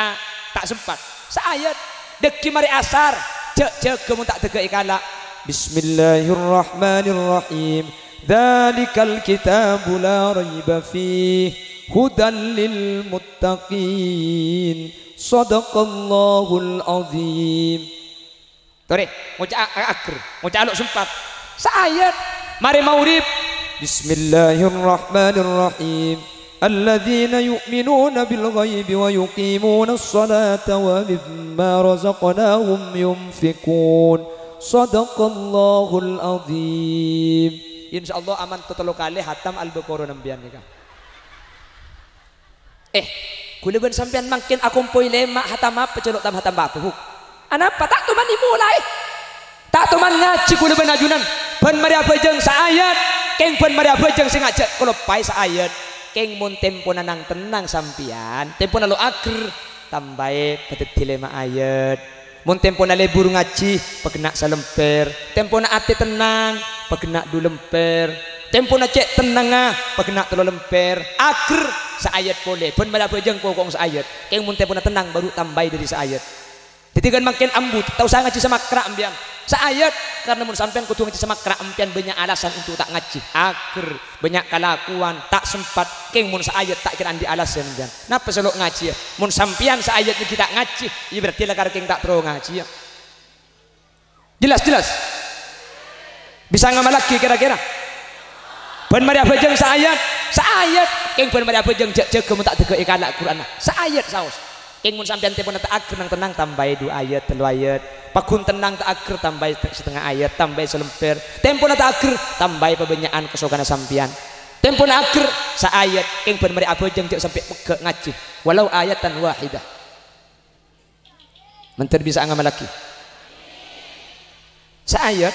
tak sempat. Sa ayat deki mari asar, cek kemun tak tegak ikala. Bismillahirrahmanirrahim. Dzalikal kitabu la raiba fihi hudan lil muttaqin. Shadaqallahul azim. Tore, ngucak akhir, ngucak aluk sempat. Saayat mari maurib. Bismillahirrahmanirrahim. Alladzina yu'minuna bil ghaibi wa yuqimuna as-salata wa mimma razaqnahum yunfikun. Shadaqallahul azim. Insyaallah aman totalo kali hatam al-Baqarah nambian nikah. kula ben sampean makin akumpoy lema hatam apa celok tam hatam apa huk anapa tak tuman dimulai tak tuman ngaji kula ben ajunan ben mari abajeng saayat keng ben mari abajeng sing ngajak kula pai saayat keng mun tempo nanang tenang sampean tempo nalo ager tambahe pedet dilema ayat mun tempo na lebur ngaji pegena salemper tempo na ate tenang pegena du lemper tempo na cek tenang pegena telo lemper ager saayat boleh ben mari abajeng pokok saayat keng mun tempo na tenang baru tambahi dari saayat jadi kan makin ambut tahu saya ngaji sama kera ambian saayat karena mun sampean kudu ngaji sama kera ambian banyak alasan untuk tak ngaji ager banyak kelakuan tak sempat keng mun saayat tak kira andi alasan ambian napa selok ngaji ya mun sampean saayat kita ngaji ya berarti lah karo keng tak pro ngaji ya jelas bisa ngamal lagi kira-kira ben mari abajeng saayat keng ben mari abajeng jaga mun tak degek kalak Quran saayat saos keng mun sampean tempo tak ager nang tenang tambahi 2 ayat 3 ayat pakun tenang tak ager tambahi setengah ayat tambahi selemper tempo tak ager tambahi pebenyakan kesogana sampean tempo ager sa ayat keng ben mari abajeng jek sampai pegek ngaji walau ayatan wahidah menter bisa ngamal lagi sa ayat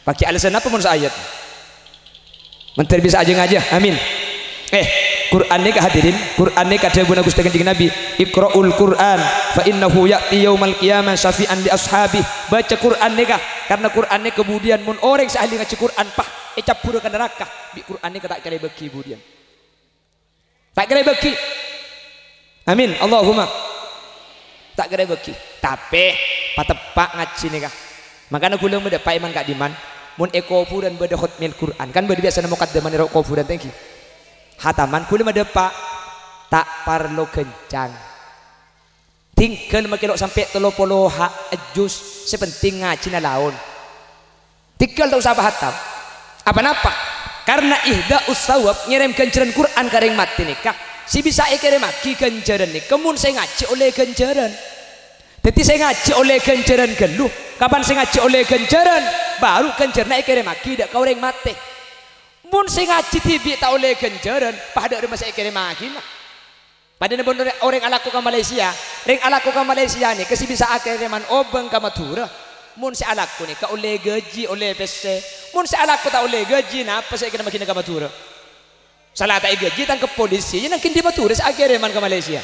pakai alasan apa mun sa ayat menter bisa aja ngaji amin Quran ni hadirin Quran ni kata Abu Nagus Kanjeng Nabi Iqra'ul Quran fa innahu ya'ti yaumal qiyamah syafi'an li ashabi baca Quran ni karena Quran ni kemudian mun orang sahli ngaji Quran pah ecap pura ke neraka di Quran ni tak kira beki kemudian tak kira beki amin Allahumma tak kira beki tapi patepak ngaji ni makanya kula mendapat iman kak diman mun ekofu dan beda khutmil Quran kan beda biasa nemu kaddaman ro kofu dan thank you hataman kuli madepak tak parlo kencang tinggal makilok sampai 30 juz sepenting ngaji na laon tinggal tak usah hatam apa-apa karena ihda usawab ngirim kenceran Quran kareng mati nikah si bisa ikirim lagi kenceran nih kemun saya ngaji oleh kenceran jadi saya ngaji oleh kenceran geluh kapan saya ngaji oleh kenceran baru kenceran ikirim lagi dak kau orang mati mun sing ngaji tibi tak oleh genjaran pada rumah saya kirim lagi lah pada orang alaku ke Malaysia ring alaku ke Malaysia nih kasi bisa akiriman obeng ke Madura mun si alaku nih ka oleh gaji oleh PC mun si alaku tak oleh gaji nah apa saya kena makin ke Madura salah tak gaji tan ke polisi yang nakin di Madura saya akiriman ke Malaysia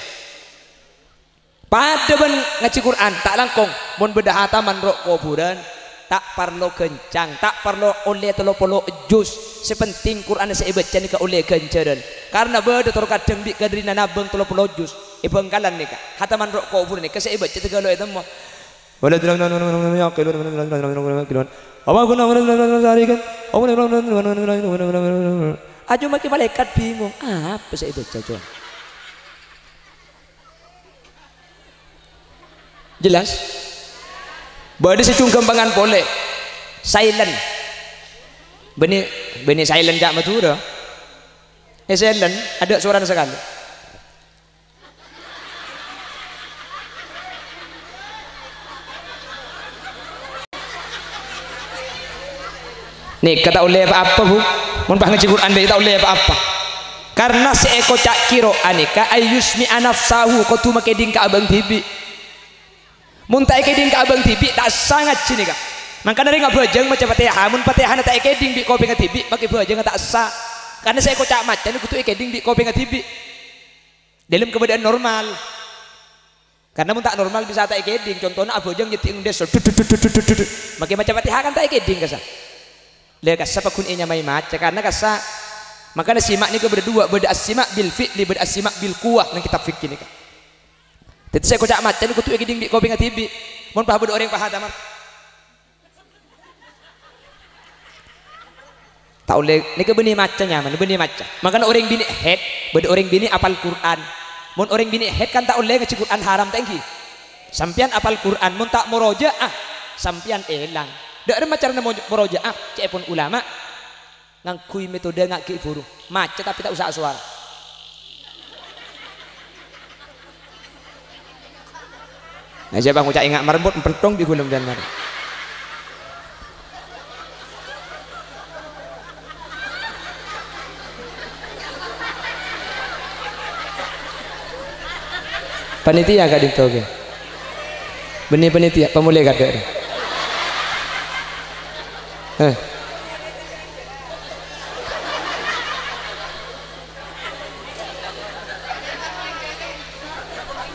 pada ben ngaji Quran tak langkong mun bedah hataman rok kuburan tak perlu kencang tak perlu oleh 30 juz sepenting Quran saya baca ni ka oleh kencaran karena beda tor kadang bi kadrina nabeng 30 juz bengkalan ni ka hataman rok kubur ni ka saya baca tegalo itu mah wala aju maki malaikat bingung apa saya baca coba jelas bade secung kembangan pole silent benih silent jak Madura silent ada suara sekali nih kata oleh apa bu mun bah ngaji Quran dia tak oleh apa karena seeko cak kiro anika ayusmi anafsahu kotu makeding ka abang tibi muntah keding ka abang tibi tak sangat sini kak makanya ring abajeng macam Fatihah mun Fatihah tak keding bi kopi ngatibi maki bajeng tak sah karena saya kocak macan kutu keding bi kopi ngatibi dalam keadaan normal karena mun tak normal bisa tak keding contohnya abajeng nyeting des maki macam Fatihah kan tak keding kasa le kasa pakun enya mai maca karena kasa makanya simak ni ke berdua beda asimak bil fi'li beda asimak bil quwah nang kitab fikih ni kak jadi saya kocak macan kutu keding di kopi ngatibi mun pah beda orang pah tamar tak oleh ni ke benih maca nyaman benih maca makanya orang bini head beda orang bini apal Quran mun orang bini head kan tak oleh ngaji Quran haram tengki sampian apal Quran mun tak murojaah sampian elang dak macam mana murojaah cek pun ulama ngangkui metode ngaki buru maca tapi tak usah suara nah siapa ngucap ingat merembut pentong di gulung dan mar Panitia gak dito ke? Benih panitia, pemulai gak ada.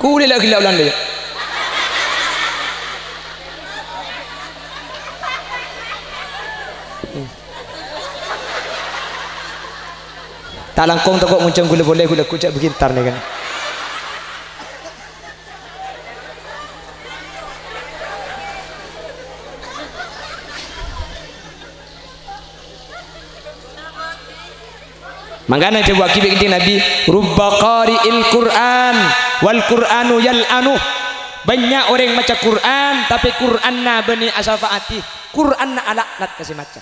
Kulit lagi lah ulang dia. Tak langkong tak kok muncul gula boleh gula kucak begintar nih kan. Makanya coba kibik Nabi rubba qari'il Qur'an wal Qur'anu yal'anu. Banyak orang baca Quran tapi Qur'anna bani asafaati. Qur'anna alaknat kasih maca.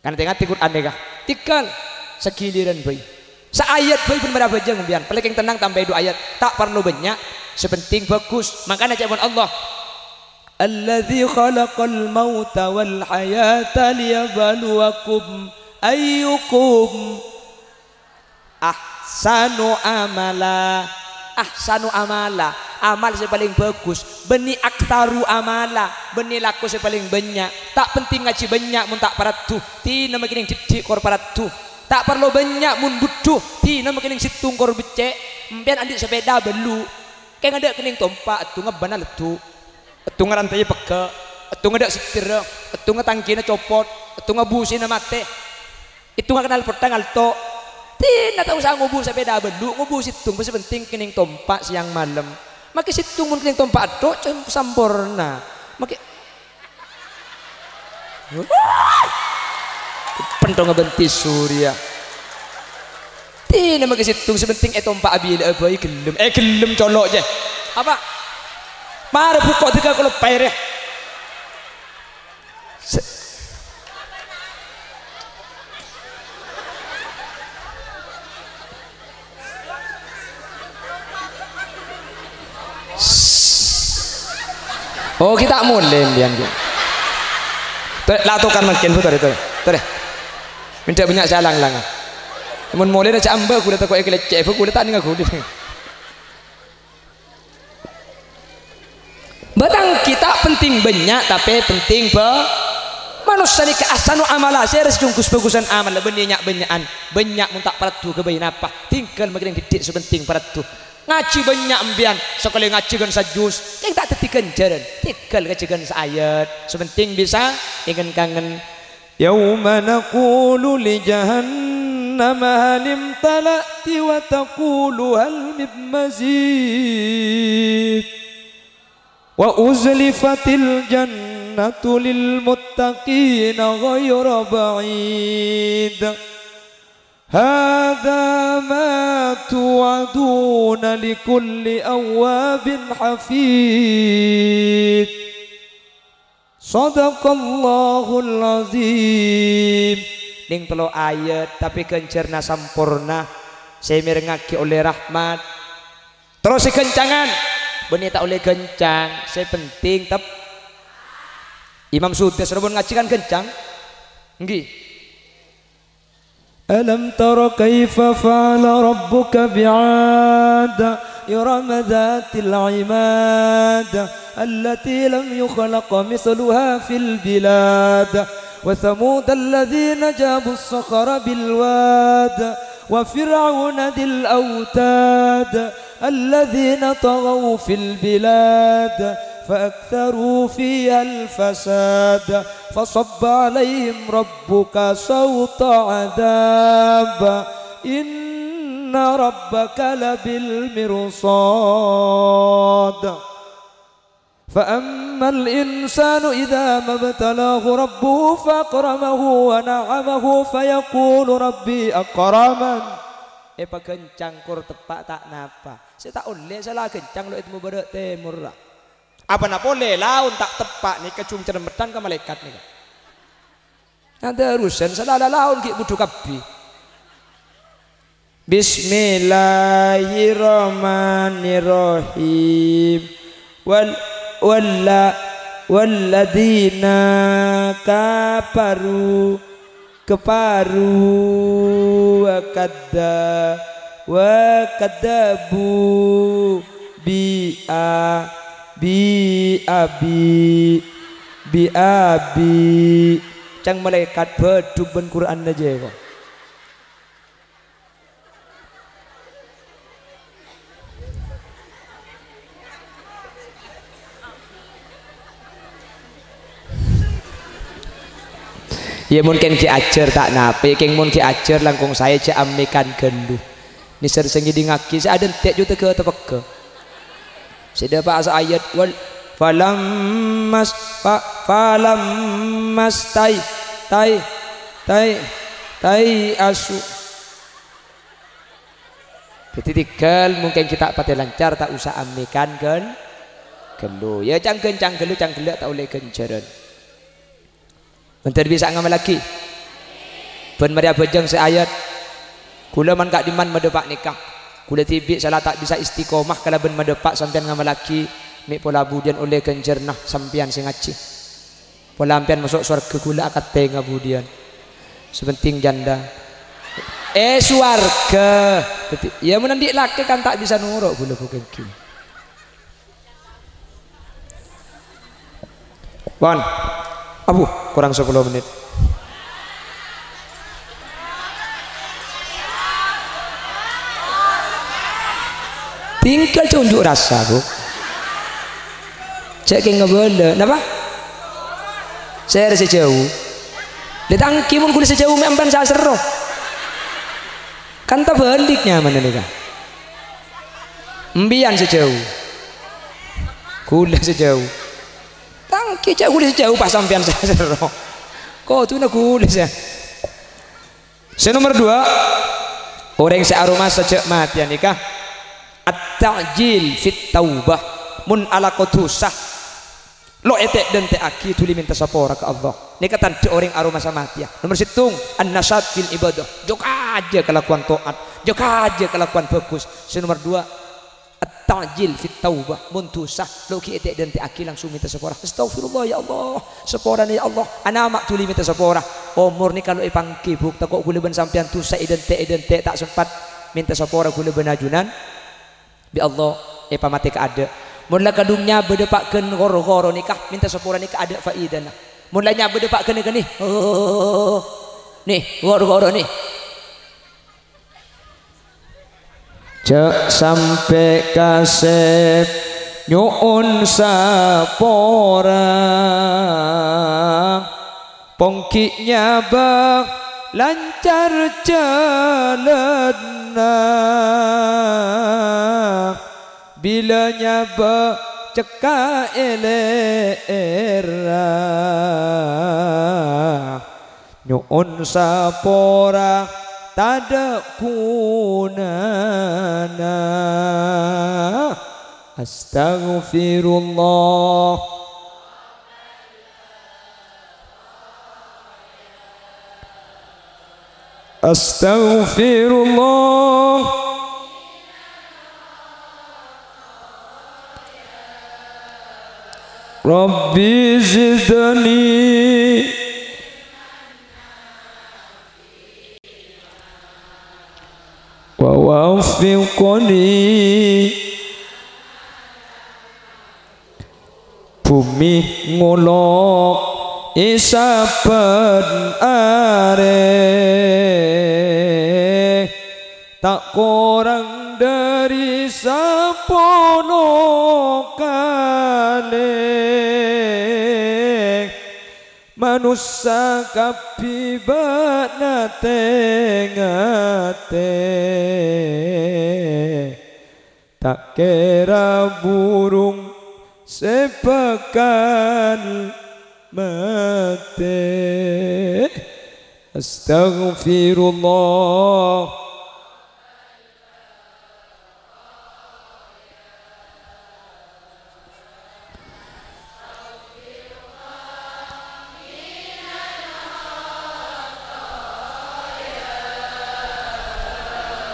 Kan tengah Quran dega. Tikal sekiliran bayi. Seayat bayi pun berapa jam biar. Paling tenang tambah 2 ayat. Tak perlu banyak, sepenting bagus. Makanya jawaban Allah. Alladzi khalaqal mauta wal hayata liyabluwakum ayyukum ahsanu amala. Ahsanu amala, amal yang paling bagus. Beni aktaru amala, beni laku yang paling banyak. Tak penting ngaji banyak mun tak paratu. Ti nama kining didik kor paratu. Tak perlu banyak mun butuh. Ti nama kining situng kor becek. Mbian andik sepeda belu. Kayak ada kining tompak tu ngebana letu. Tu ngarantai peke. Tu ngada setir. Tu ngatangkina copot. Tu ngabusina mate. Itu nggak kenal petang alto. Tidak tahu saya ngubu sepeda belu, ngubu situng pasti penting kening tompak siang malam. Maki situng mun kening tompak do sampurna. Maki pentong ngabenti surya. Tidak maki situng sepenting tompak abi abai gelem. Gelem colok je. Apa? Mari pukul 3 kalau payre. Oh kita mulai bian dia. Latukan makin betul itu. Tore. Minta banyak jalan lang. Mun mulai dah camba aku dah takut leceh, aku dah tak ni aku. Batang kita penting banyak tapi penting manusia ni keasanu amala. Saya harus jungkus bagusan amal banyak mun tak paratu kebayin apa. Tinggal makin didik sepenting paratu. Ngaji banyak ambian sekali ngaji kan sajus yang tak tetikan jaran tinggal ngajikan seayat sepenting bisa ingin kangen yauma naqulu li jahannam hal imtala'ti wa taqulu hal min mazid wa uzlifatil jannatu lil muttaqina ghayra ba'id. هذا ما توعدون لكل أواب حفيظ صدق الله العظيم. Ning telo ayat tapi kencerna sampurna saya merengaki oleh rahmat terus si kencangan benih tak oleh kencang saya penting tep Imam Sudes sudah ngajikan kencang nggih. ألم تر كيف فعل ربك بعاد إرم ذات العماد التي لم يخلق مثلها في البلاد وثمود الذين جابوا الصخر بالواد وفرعون ذي الأوتاد الذين طغوا في البلاد فأكثروا فيها الفساد فصب عليهم ربك صوت عذاب إن ربك لبالمرصاد فأما الإنسان إذا ما ابتلاه ربه فأكرمه ونعمه فيقول ربي أكرمن. Epa kencang kur tepak tak napa. Saya tak oleh salah kencang lo itu mubarak temur lah. Apa nak boleh laun tak tepak ni kecung cermetan ke malaikat ni. Ada urusan salah laun ki butuh kapi. Bismillahirrahmanirrahim. Walladina kafaru keparu wa kadzabu bi a bi abi bi abi cang malaikat bedug ben Quran aja kok. Ya mungkin ki ajar tak nape, keng mun ki ajar langkung saya cek amikan genduh. Ni sering di ngaki saya ada tek juta ke tepeke. Saya dapat asa ayat wal falammas tai asu. Ketikal mungkin kita pati lancar tak usah amikan genduh. Ya canggen gelu tak oleh genjaran. Bentar bisa ngamal lagi. Ben Maria bejeng seayat. Kula man kak diman medepak nikah. Kula tibik salah tak bisa istiqomah kalau ben medepak sampean ngamal lagi. Mik pola budian oleh kenjernah sampean sing ngaji. Pola ampian masuk surga kula akat tengah budian. Sepenting janda. Suarga. Ya menandik laki kan tak bisa nuruk kula bukan ki. Wan. Abu kurang 10 menit. Tinggal unjuk rasa bu. Cek ke ngebele, napa? Saya rasa jauh. Letang kimun kulit sejauh mempan saya seru. Kan tak baliknya mana nih kan? Embian sejauh. Kulit sejauh. Tangki cak kulit sejauh pas sampean saya seru. Kau tu nak kulit saya. Nomor 2 orang searoma sejak mati nikah. At-ta'jil fit taubah mun ala kotusah lo etek dan te aki tuli minta sapora ke Allah nikatan te orang aroma sama mati ya. Nomor 7 an-nasat fil ibadah jok aja kelakuan taat jok aja kelakuan bagus. Nomor 2 at-ta'jil fit taubah mun tusah lo ki etek dan te aki langsung minta sapora astagfirullah ya Allah sapora ya Allah ana mak tuli minta sapora umur ni kalau ipangki buk takok kula ben sampean tusah iden te tak sempat minta sapora kula benajunan bi Allah pamate ka ada mulai kadungnya bedepakkeun goro-goro nikah minta sepura nikah ada faidana mulanya bedepakkeun nih nih goro-goro nih cek sampai kasep nyuun sapora pongkinya bang lancar jalanna bila nyaba ceka elera nyuun sapora tada kunana astagfirullah astagfirullah Rabbi zidni wa wafiqni bumi ngolok isaben are tak kurang dari sapono kale manusia kapibana tengate tak kira burung sepekan mate astagfirullah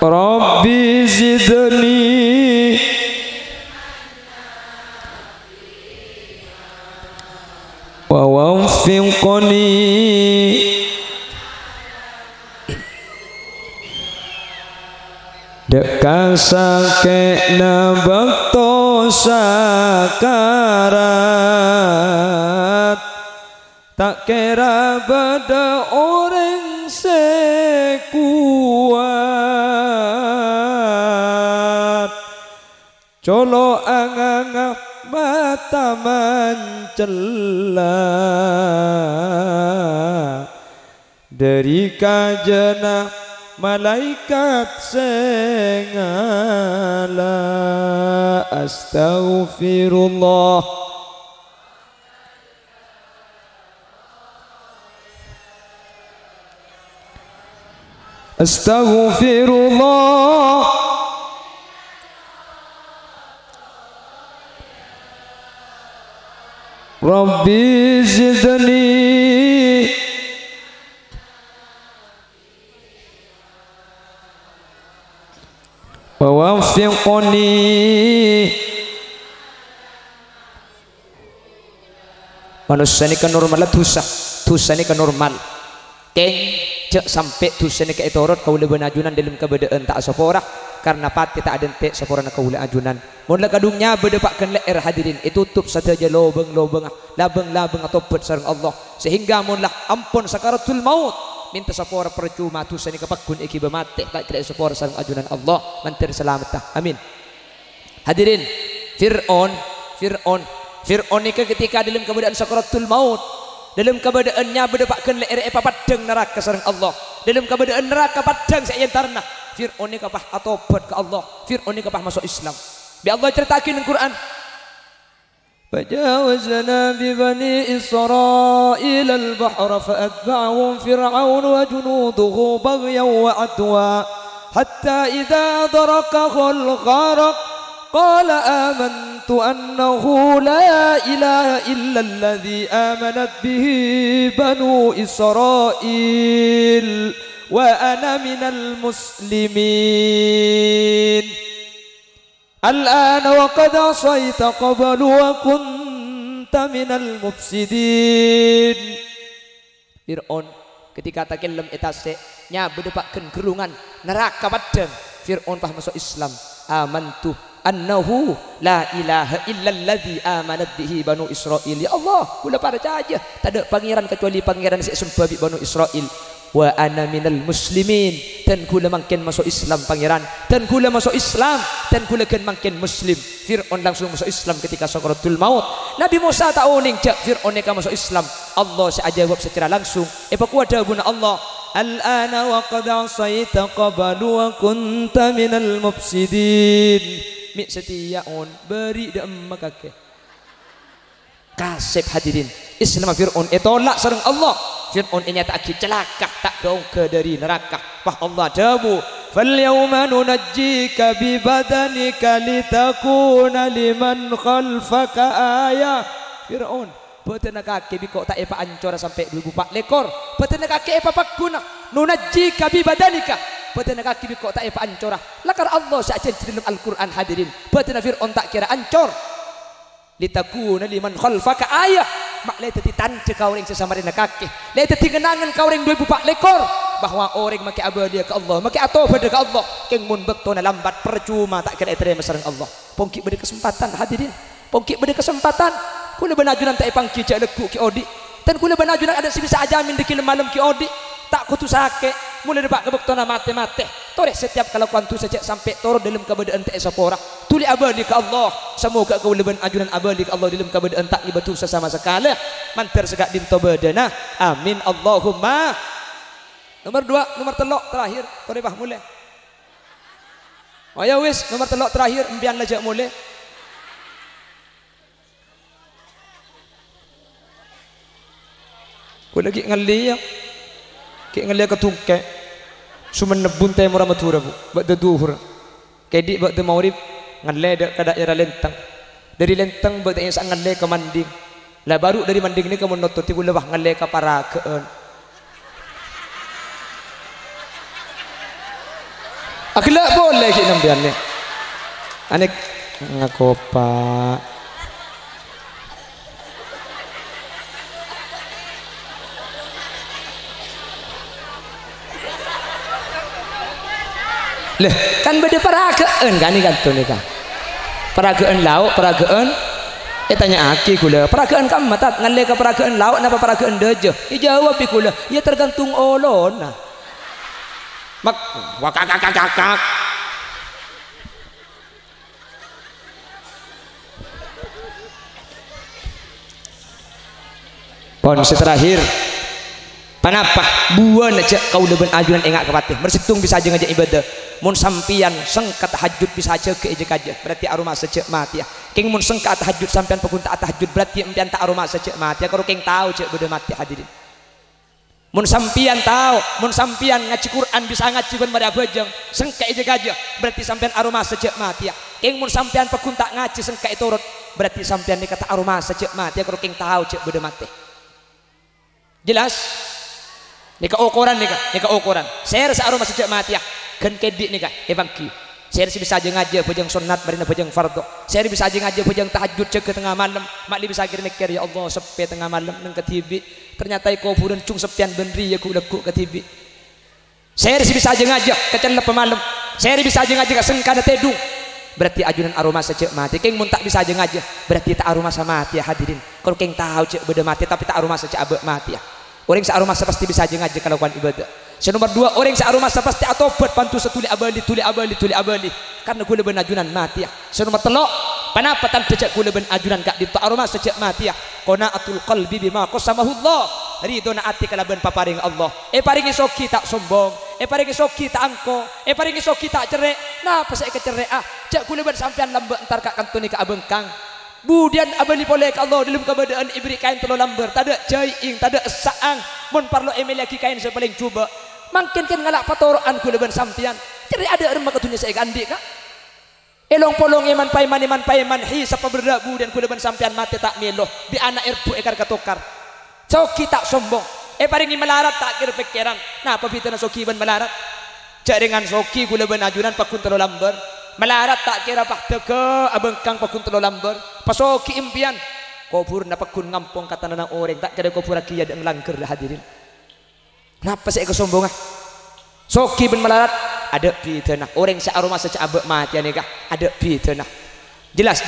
Rabbi zidni wa wafiqni dek kasake na bakto sakarat tak kira beda orang sekuat colo anganga mata mencela dari kajana malaikat sengala astaghfirullah astaghfirullah Rabbi zidni wa waffiqni manusia ini kan normal dosa ini kan normal keng cek sampai dosa ini kayak torot kau lebih najunan dalam keberadaan tak sepora karena pati tak ada ente sepora kau lebih ajunan mula kadungnya berdepakkan leher hadirin itu tutup saja lobeng atau bet sareng Allah sehingga mula ampun sakaratul maut minta sepora percuma dosa ini kepakun iki bemate tak kira sepora sareng ajunan Allah mantir selamat amin hadirin Fir'aun ini ketika dalam keadaan sakaratul maut dalam keadaannya berdepakkan leher padang neraka sareng Allah dalam keadaan neraka padang saya entarna Fir'aun ini kapah atobat ke Allah Fir'aun ini kapah masuk Islam bi Allah ceritakan dalam Quran فجاوزنا ببني إسرائيل البحر فأتبعهم فرعون وجنوده بغيا وعدوا حتى إذا أدركه الغرق قال آمنت أنه لا إله إلا الذي آمنت به بنو إسرائيل وأنا من المسلمين الآن وقد عصيت قبل وكنت من المفسدين Fir'aun ketika takelem etase nya berdepakkan gerungan neraka padang Fir'aun pah masuk Islam amantu annahu la ilaha illalladzi amanat bihi banu Israil ya Allah kula percaya tak ada pangeran kecuali pangeran sik sembah bi banu Israil wa ana minal muslimin dan kula mangkin masuk Islam pangeran dan kula masuk Islam dan kula kan mangkin muslim Fir'aun langsung masuk Islam ketika sakaratul maut Nabi Musa tak uning jak Fir'aun ka masuk Islam Allah saya jawab secara langsung kuada guna Allah al-ana wa qad asaita qablu wa kunta minal mufsidin mi setiaun beri de makake kasep hadirin Islam Fir'aun tolak sareng Allah Fir'aun ini tak celaka tak ke dari neraka wah Allah dawu fal yawma nunajjika bi badanika litakuna liman khalfaka ayah Fir'aun betena kaki biko tak epa ancora sampai 24 lekor betena kaki epa pakuna nunajjika bi badanika betena kaki biko tak epa ancora lakar Allah saja dalam Al-Qur'an hadirin betena Fir'aun tak kira ancor litakuna liman khalfaka ayah mak le tadi tante kau ring sesama dina kaki le tadi kenangan kau ring 24 lekor bahwa orang make abadi ke Allah make atobat ke Allah keng mun bektona lambat percuma tak kena terima sareng Allah pongki beri kesempatan hadirin pongki beri kesempatan kula benajunan tak pangki cak leku ki odi dan kula benajunan ada bisa ajamin dikil malam ki odi tak kutu sake mulai depak kebektona mate-mate tore setiap kalau kuantu saja sampai toro dalam keadaan tak sapora tuli abadi ke Allah semoga kau leban ajunan abadi ke Allah dalam keadaan tak ibatu sesama sekali mantar segak dinto badana amin Allahumma nomor 2 nomor telok terakhir tore bah mulai oh ya wis nomor telok terakhir empian lajak mulai ku lagi ngali kayak ngeliat ketungke cuma nebun teh murah matura bu buat duhur kayak buat maurib ngeliat kada era lentang dari lentang buat yang sang ngeliat ke manding lah baru dari manding ini kamu notot tiba lebah ngeliat ke para keun akhlak boleh kita nampian nih anek ngakopa leh kan beda parakeun kan ini kan tuh nih kan peragaan lauk peragaan tanya aki kula peragaan kamu tat ngalle ke peragaan lauk napa peragaan deje jawab kula ya tergantung olona mak wakak pon terakhir panapa buan aja kau leben ajunan engak kepatih bersitung bisa aja ngajak ibadah mun sampian sengkat tahajud bisa aja ke ejek aja berarti aroma sejak mati ya king mun sengkat tahajud sampian pegunta tahajud berarti empian tak aroma sejak mati ya kalau king tahu cek beda mati hadirin mun sampian tahu mun sampian ngaji Quran bisa ngaji ben pada bajang sengkat ejek aja berarti sampian aroma sejak mati ya king mun sampian pegunta ngaji sengkat itu urut berarti sampian ini kata aroma sejak mati ya kalau king tahu cek beda mati jelas nika ukuran nika ukuran saya rasa aroma sejak mati ya kan kedik nika evangki saya bisa aja ngaji bajang sunat barina bajang fardu saya bisa aja ngaji bajang tahajud cek ke tengah malam makli bisa akhir mikir ya Allah sepi tengah malam nang ketibi ternyata kuburan cung sepian benri ya ku lekuk ketibi saya bisa aja ngaji kecelep malam saya bisa aja ngaji sengkana tedung berarti ajunan aroma sejak mati keng mun tak bisa aja ngaji berarti tak aroma sama mati ya hadirin kalau keng tahu cek beda mati tapi tak aroma sejak abek mati ya orang searoma pasti bisa aja ngaji kalau lakukan ibadah nomor 2 orang searoma pasti atobat pantu setuli abali tuli abali karena gue leben ajunan mati ya nomor 3 panapa tan jejak gue leben ajunan gak di aroma sejak mati ya qanaatul qalbi bima qasamahullah ridona ati kalaban paparing Allah paringi soki tak sombong paringi soki tak angko paringi soki tak cerek napa saya kecerek jak gue leben sampean lambe entar kak kantuni ka abengkang budian abali boleh Allah dalam keadaan ibri kain telo lamber tada jaing tada saang mun parlo emel lagi kain saya paling coba makin kan ngalak patoroan ku leban sampian jadi ada remah ketunya saya gandi kak elong polong iman paiman hisap berda budian ku leban sampian mati tak meloh bi anak erpu ekar katokar soki tak sombong paringi melarat tak kira pikiran nah apa pitana soki ban melarat jaringan soki ku leban ajunan pakun telo lamber melarat tak kira pak teke abengkang pakun telo lamber pasoki impian kubur na pakun ngampong kata nang orang tak kira kubur lagi ada langker lah hadirin kenapa saya kesombongan soki ben melarat ada bidana orang searoma sejak abek mati nikah ada bidana jelas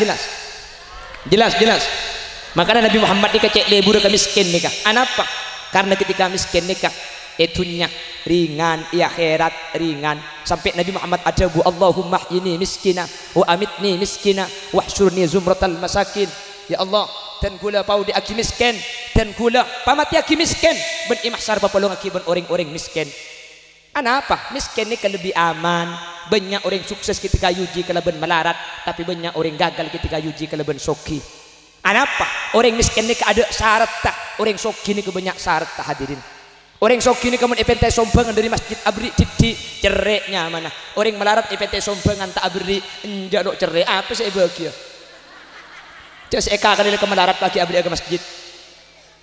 makanya Nabi Muhammad nikah cek lebur ke miskin nikah anapa karena ketika miskin nikah itunya ringan akhirat ringan sampai Nabi Muhammad ajabu Allahumma ini miskina wa amitni miskina wahsyurni zumratal masakin ya Allah dan kula pau di aki miskin dan kula pamati aki miskin ben imahsar papolong aki ben orang-orang miskin anapa miskin ni lebih aman banyak orang sukses ketika yuji kalaban melarat tapi banyak orang gagal ketika yuji kalaban soki anapa orang miskin ni ada syarat tak orang soki ni kebanyak syarat tak hadirin orang soki ini kemudian EPT sombangan dari masjid abri cidi cereknya mana orang melarat EPT sombangan tak abri enjak cerai apa sih bahagia cek seeka kali ke melarat lagi abri ke masjid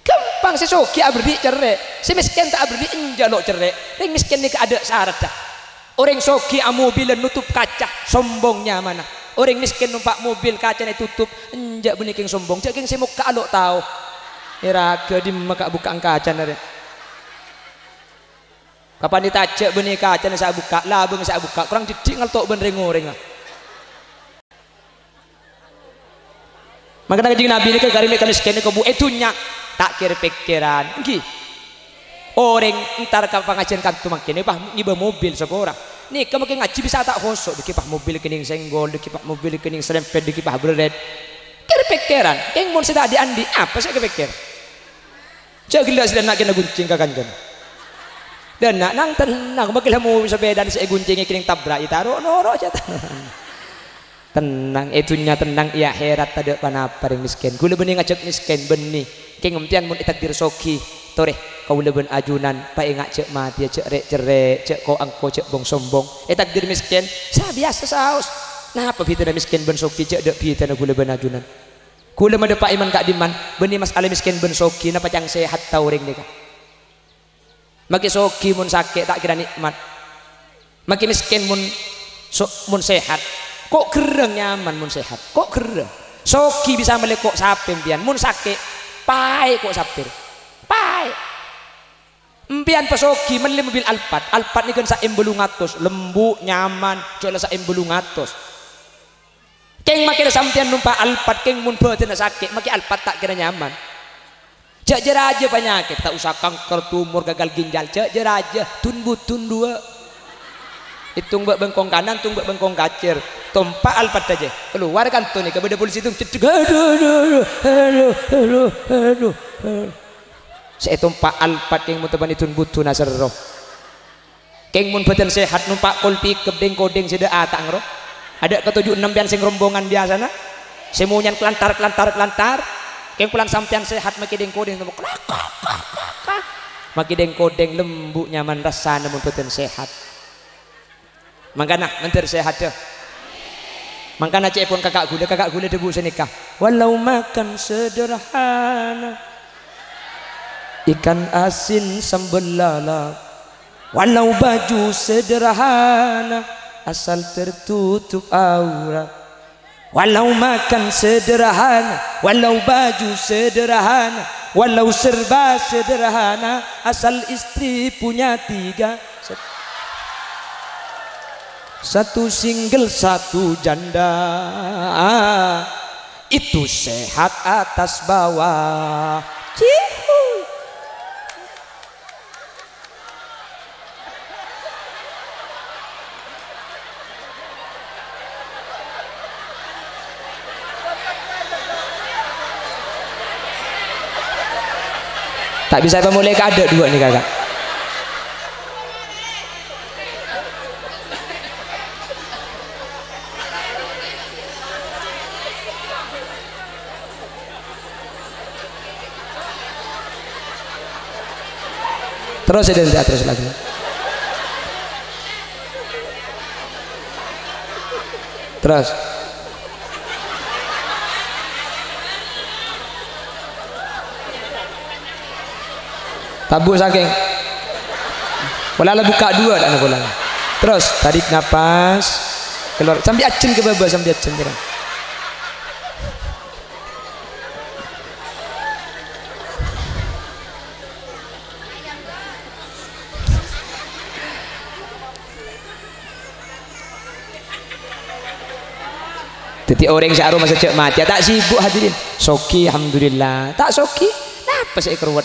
gampang si soki abri cerai si miskin tak abri enjak cerai orang miskin ini ada syarat dah orang soki mobil nutup kaca sombongnya mana orang miskin numpak mobil kacanya tutup enjak beniking sombong cek si muka alok tahu iraga di maka bukaan kaca nare kapan ditajak benih kaca yang saya buka labeng saya buka kurang didik ngeltok ben ring-ring maka kanjeng Nabi ini ke garing miskin ke bu etunya tak kira pikiran nggih orang entar ka pengajian kantu makin pah ngiba mobil seorang nih kamu ngaji bisa tak khosok dikipah mobil kening senggol dikipah mobil kening serempet dikipah bered kira pikiran yang mun sudah diandi apa saya kepikir cak gila sudah nak kena guncing ka kanjeng dan nak nang tenang bagilah mau sepeda saya guncingnya kiring tabrak itaro noro aja tenang itunya tenang ya herat ada panapa yang miskin gula benih ngajak miskin benih king emtian mun itakdir soki toreh kau leben ajunan pak engak cek mati cek rek cek kau angko cek bong sombong takdir miskin saya biasa saus nah apa fitna miskin ben soki cek dek fitna gula ben ajunan gula made pak iman kak diman benih masalah miskin ben soki napa yang sehat tau ring nikah maki soki mun sakit tak kira nikmat maki miskin mun sehat kok gereng nyaman mun sehat kok gereng soki bisa melekok sapir pian mun sakit pai kok sapir pai mpian pesoki menli mobil Alphard ni kan sa embelungatos lembu nyaman coba sa embelungatos Keng makin sampean numpak Alphard keng mun boten sakit makin Alphard tak kira nyaman. Cek jeraja penyakit tak usah kanker tumor gagal ginjal cek jeraja tun butun dua. Hitung mbak bengkong kanan tung mbak bengkong kacir tompak Alphard aja keluar kan tuh nih kepada polisi itu aduh saya tompak Alphard keng mun tepan itu butun asar roh keng mun boten sehat numpak kol pikep deng kodeng sida tak ngroh. Ada ke 76 pian sing rombongan biasa na semunyan kelantar keng pulang sampean sehat maki deng kodeng maki deng kodeng lembut nyaman rasa namun boten sehat mangkana mentir sehat deh mangkana cek pun kakak gula debu senikah walau makan sederhana ikan asin sambal lala walau baju sederhana asal tertutup aurat walau makan sederhana walau baju sederhana walau serba sederhana asal istri punya 3 satu single satu janda itu sehat atas bawah. Cihu. Tak bisa pemulai ada 2 nih kakak. Terus ya terus lagi. Terus. Tabu saking. Pola buka 2 dan pola. Terus tarik nafas keluar sampai acun ke bawah sampai acun kira. Jadi orang syaru masa cek mati tak sibuk hadirin soki alhamdulillah tak soki apa saya keruat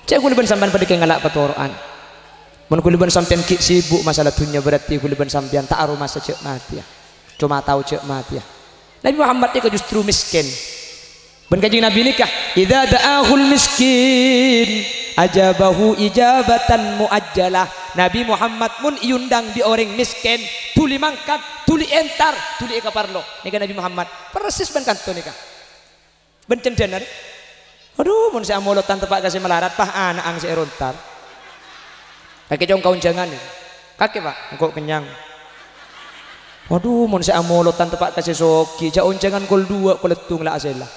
cek kuliban sampean pada kengalak petoroan mun kuliban sampean sibuk masalah dunia berarti kuliban sampean tak aru masa cek mati ya cuma tahu cek mati ya Nabi Muhammad itu justru miskin ben kanjeng Nabi nikah idza da'ahul miskin ajabahu ijabatan muajjalah Nabi Muhammad mun iundang di orang miskin tuli mangkat tuli entar tuli eka parlo nika Nabi Muhammad persis ben kanto nika ben cendener aduh mun saya molotan tepak kasih melarat pah anak ang saya rontar kaki jong kaun jangan kaki pak engkau kenyang aduh mun saya molotan tepak kasih soki jaun jangan kol 2 kol letung lah asela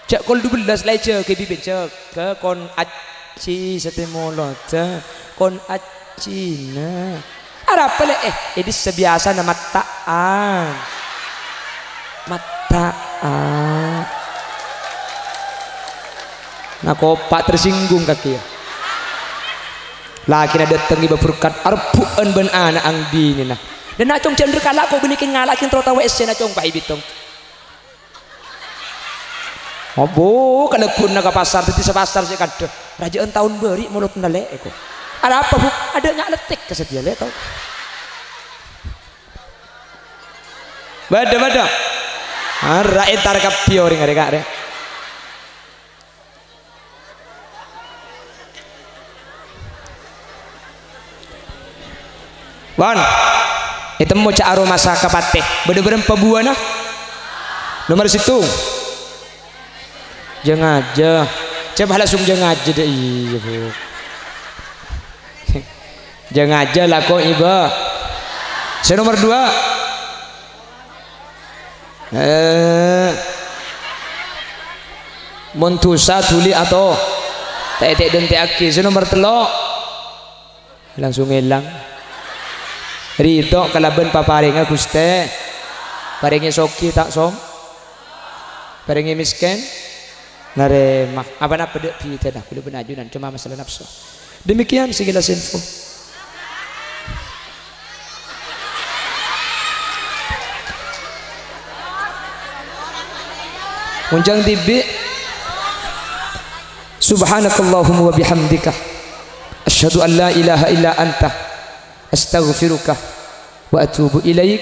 cak kol 12 leje ke bibit cak ke kon aci sate molot kon acina ada apa le ini sebiasa nama mataan nah kopak tersinggung kaki ya laki na datang iba berkat arpuan ben anak ang dini nah dan nacong cender kalak ko benikin ngalakin trota WC nacong paibitong obo kalakun na ka pasar titi sa pasar si kadto rajaan tahun beri mulut nale ko ada apa bu ada nyaletik kesedia le tau bada ara entar kapio ring arek Wan, itu mau cak aroma masa kapate, bener-bener pebuana, nomor situ, jangan aja, coba langsung jangan aja deh, iya bu, jangan aja lah kok iba, saya nomor 2, montusa tuli atau tete dan teaki, saya nomor 3, langsung hilang. Ridho kalaban paparinga Guste paringi soki tak som paringi miskin narema apa dek pita dah kudu benajunan cuma masalah nafsu demikian sekilas info Unjang tibi. Subhanakallahumma wa bihamdika asyhadu an la ilaha illa anta astaghfiruka wa atubu ilaik.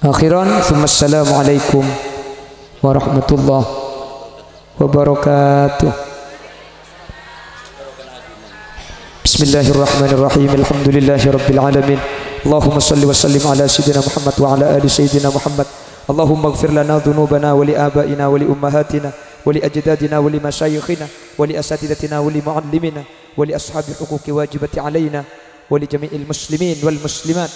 Akhiran, assalamualaikum warahmatullahi wabarakatuh. Bismillahirrahmanirrahim. Alhamdulillahi rabbil alamin. Allahumma salli wa sallim ala sayyidina Muhammad wa ala ali sayyidina Muhammad. Allahumma ighfir lana dhunubana wa li abaina wa li ummahatina wa li ajdadina wa li masyayikhina wa li asatidatina wa li muallimina wa li ashabi huquqi wajibati alaina wa li jami'il muslimin wal muslimat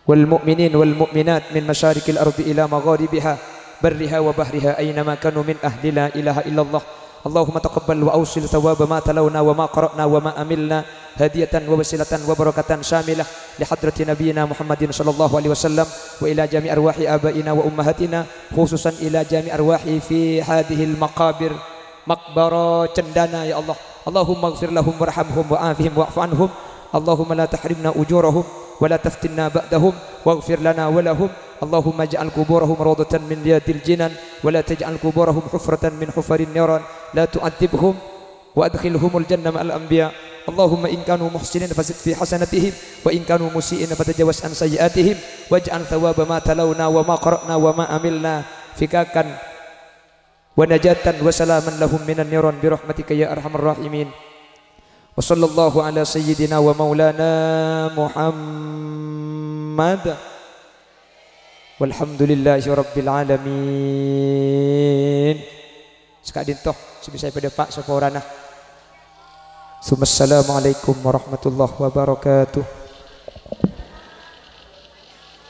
والمؤمنين والمؤمنات من مشارق الأرض إلى مغاربها برها وبحرها أينما كانوا من أهل لا إله إلا الله. اللهم تقبل وأوصل ثواب ما تلونا وما قرأنا وما أملنا هدية ووسيلة وبركة شاملة لحضرة نبينا محمد صلى الله عليه وسلم وإلى جميع أرواح آبائنا وأمهاتنا خصوصا إلى جميع أرواح في هذه المقابر مقبرة cendana يا الله. اللهم اغفر لهم وارحمهم وعافهم واعف عنهم. اللهم لا تحرمنا أجورهم ولا تفتنا بعدهم واغفر لنا ولهم. اللهم اجعل قبورهم روضة من رياض الجنان ولا تجعل قبورهم حفرة من حفر النيران. لا تعذبهم وادخلهم الجنة مع الأنبياء. اللهم إن كانوا محسنين فزد في حسنتهم وإن كانوا مسيئين فتجاوز عن سيئاتهم واجعل ثواب ما تلونا وما قرأنا وما عملنا فكاكا ونجاة وسلاما لهم من النيران برحمتك يا أرحم الراحمين. وصلى الله على سيدنا ومولانا محمد والحمد لله رب العالمين. Sekadin toh sebisa pada Pak Soporana. Assalamualaikum warahmatullahi wabarakatuh.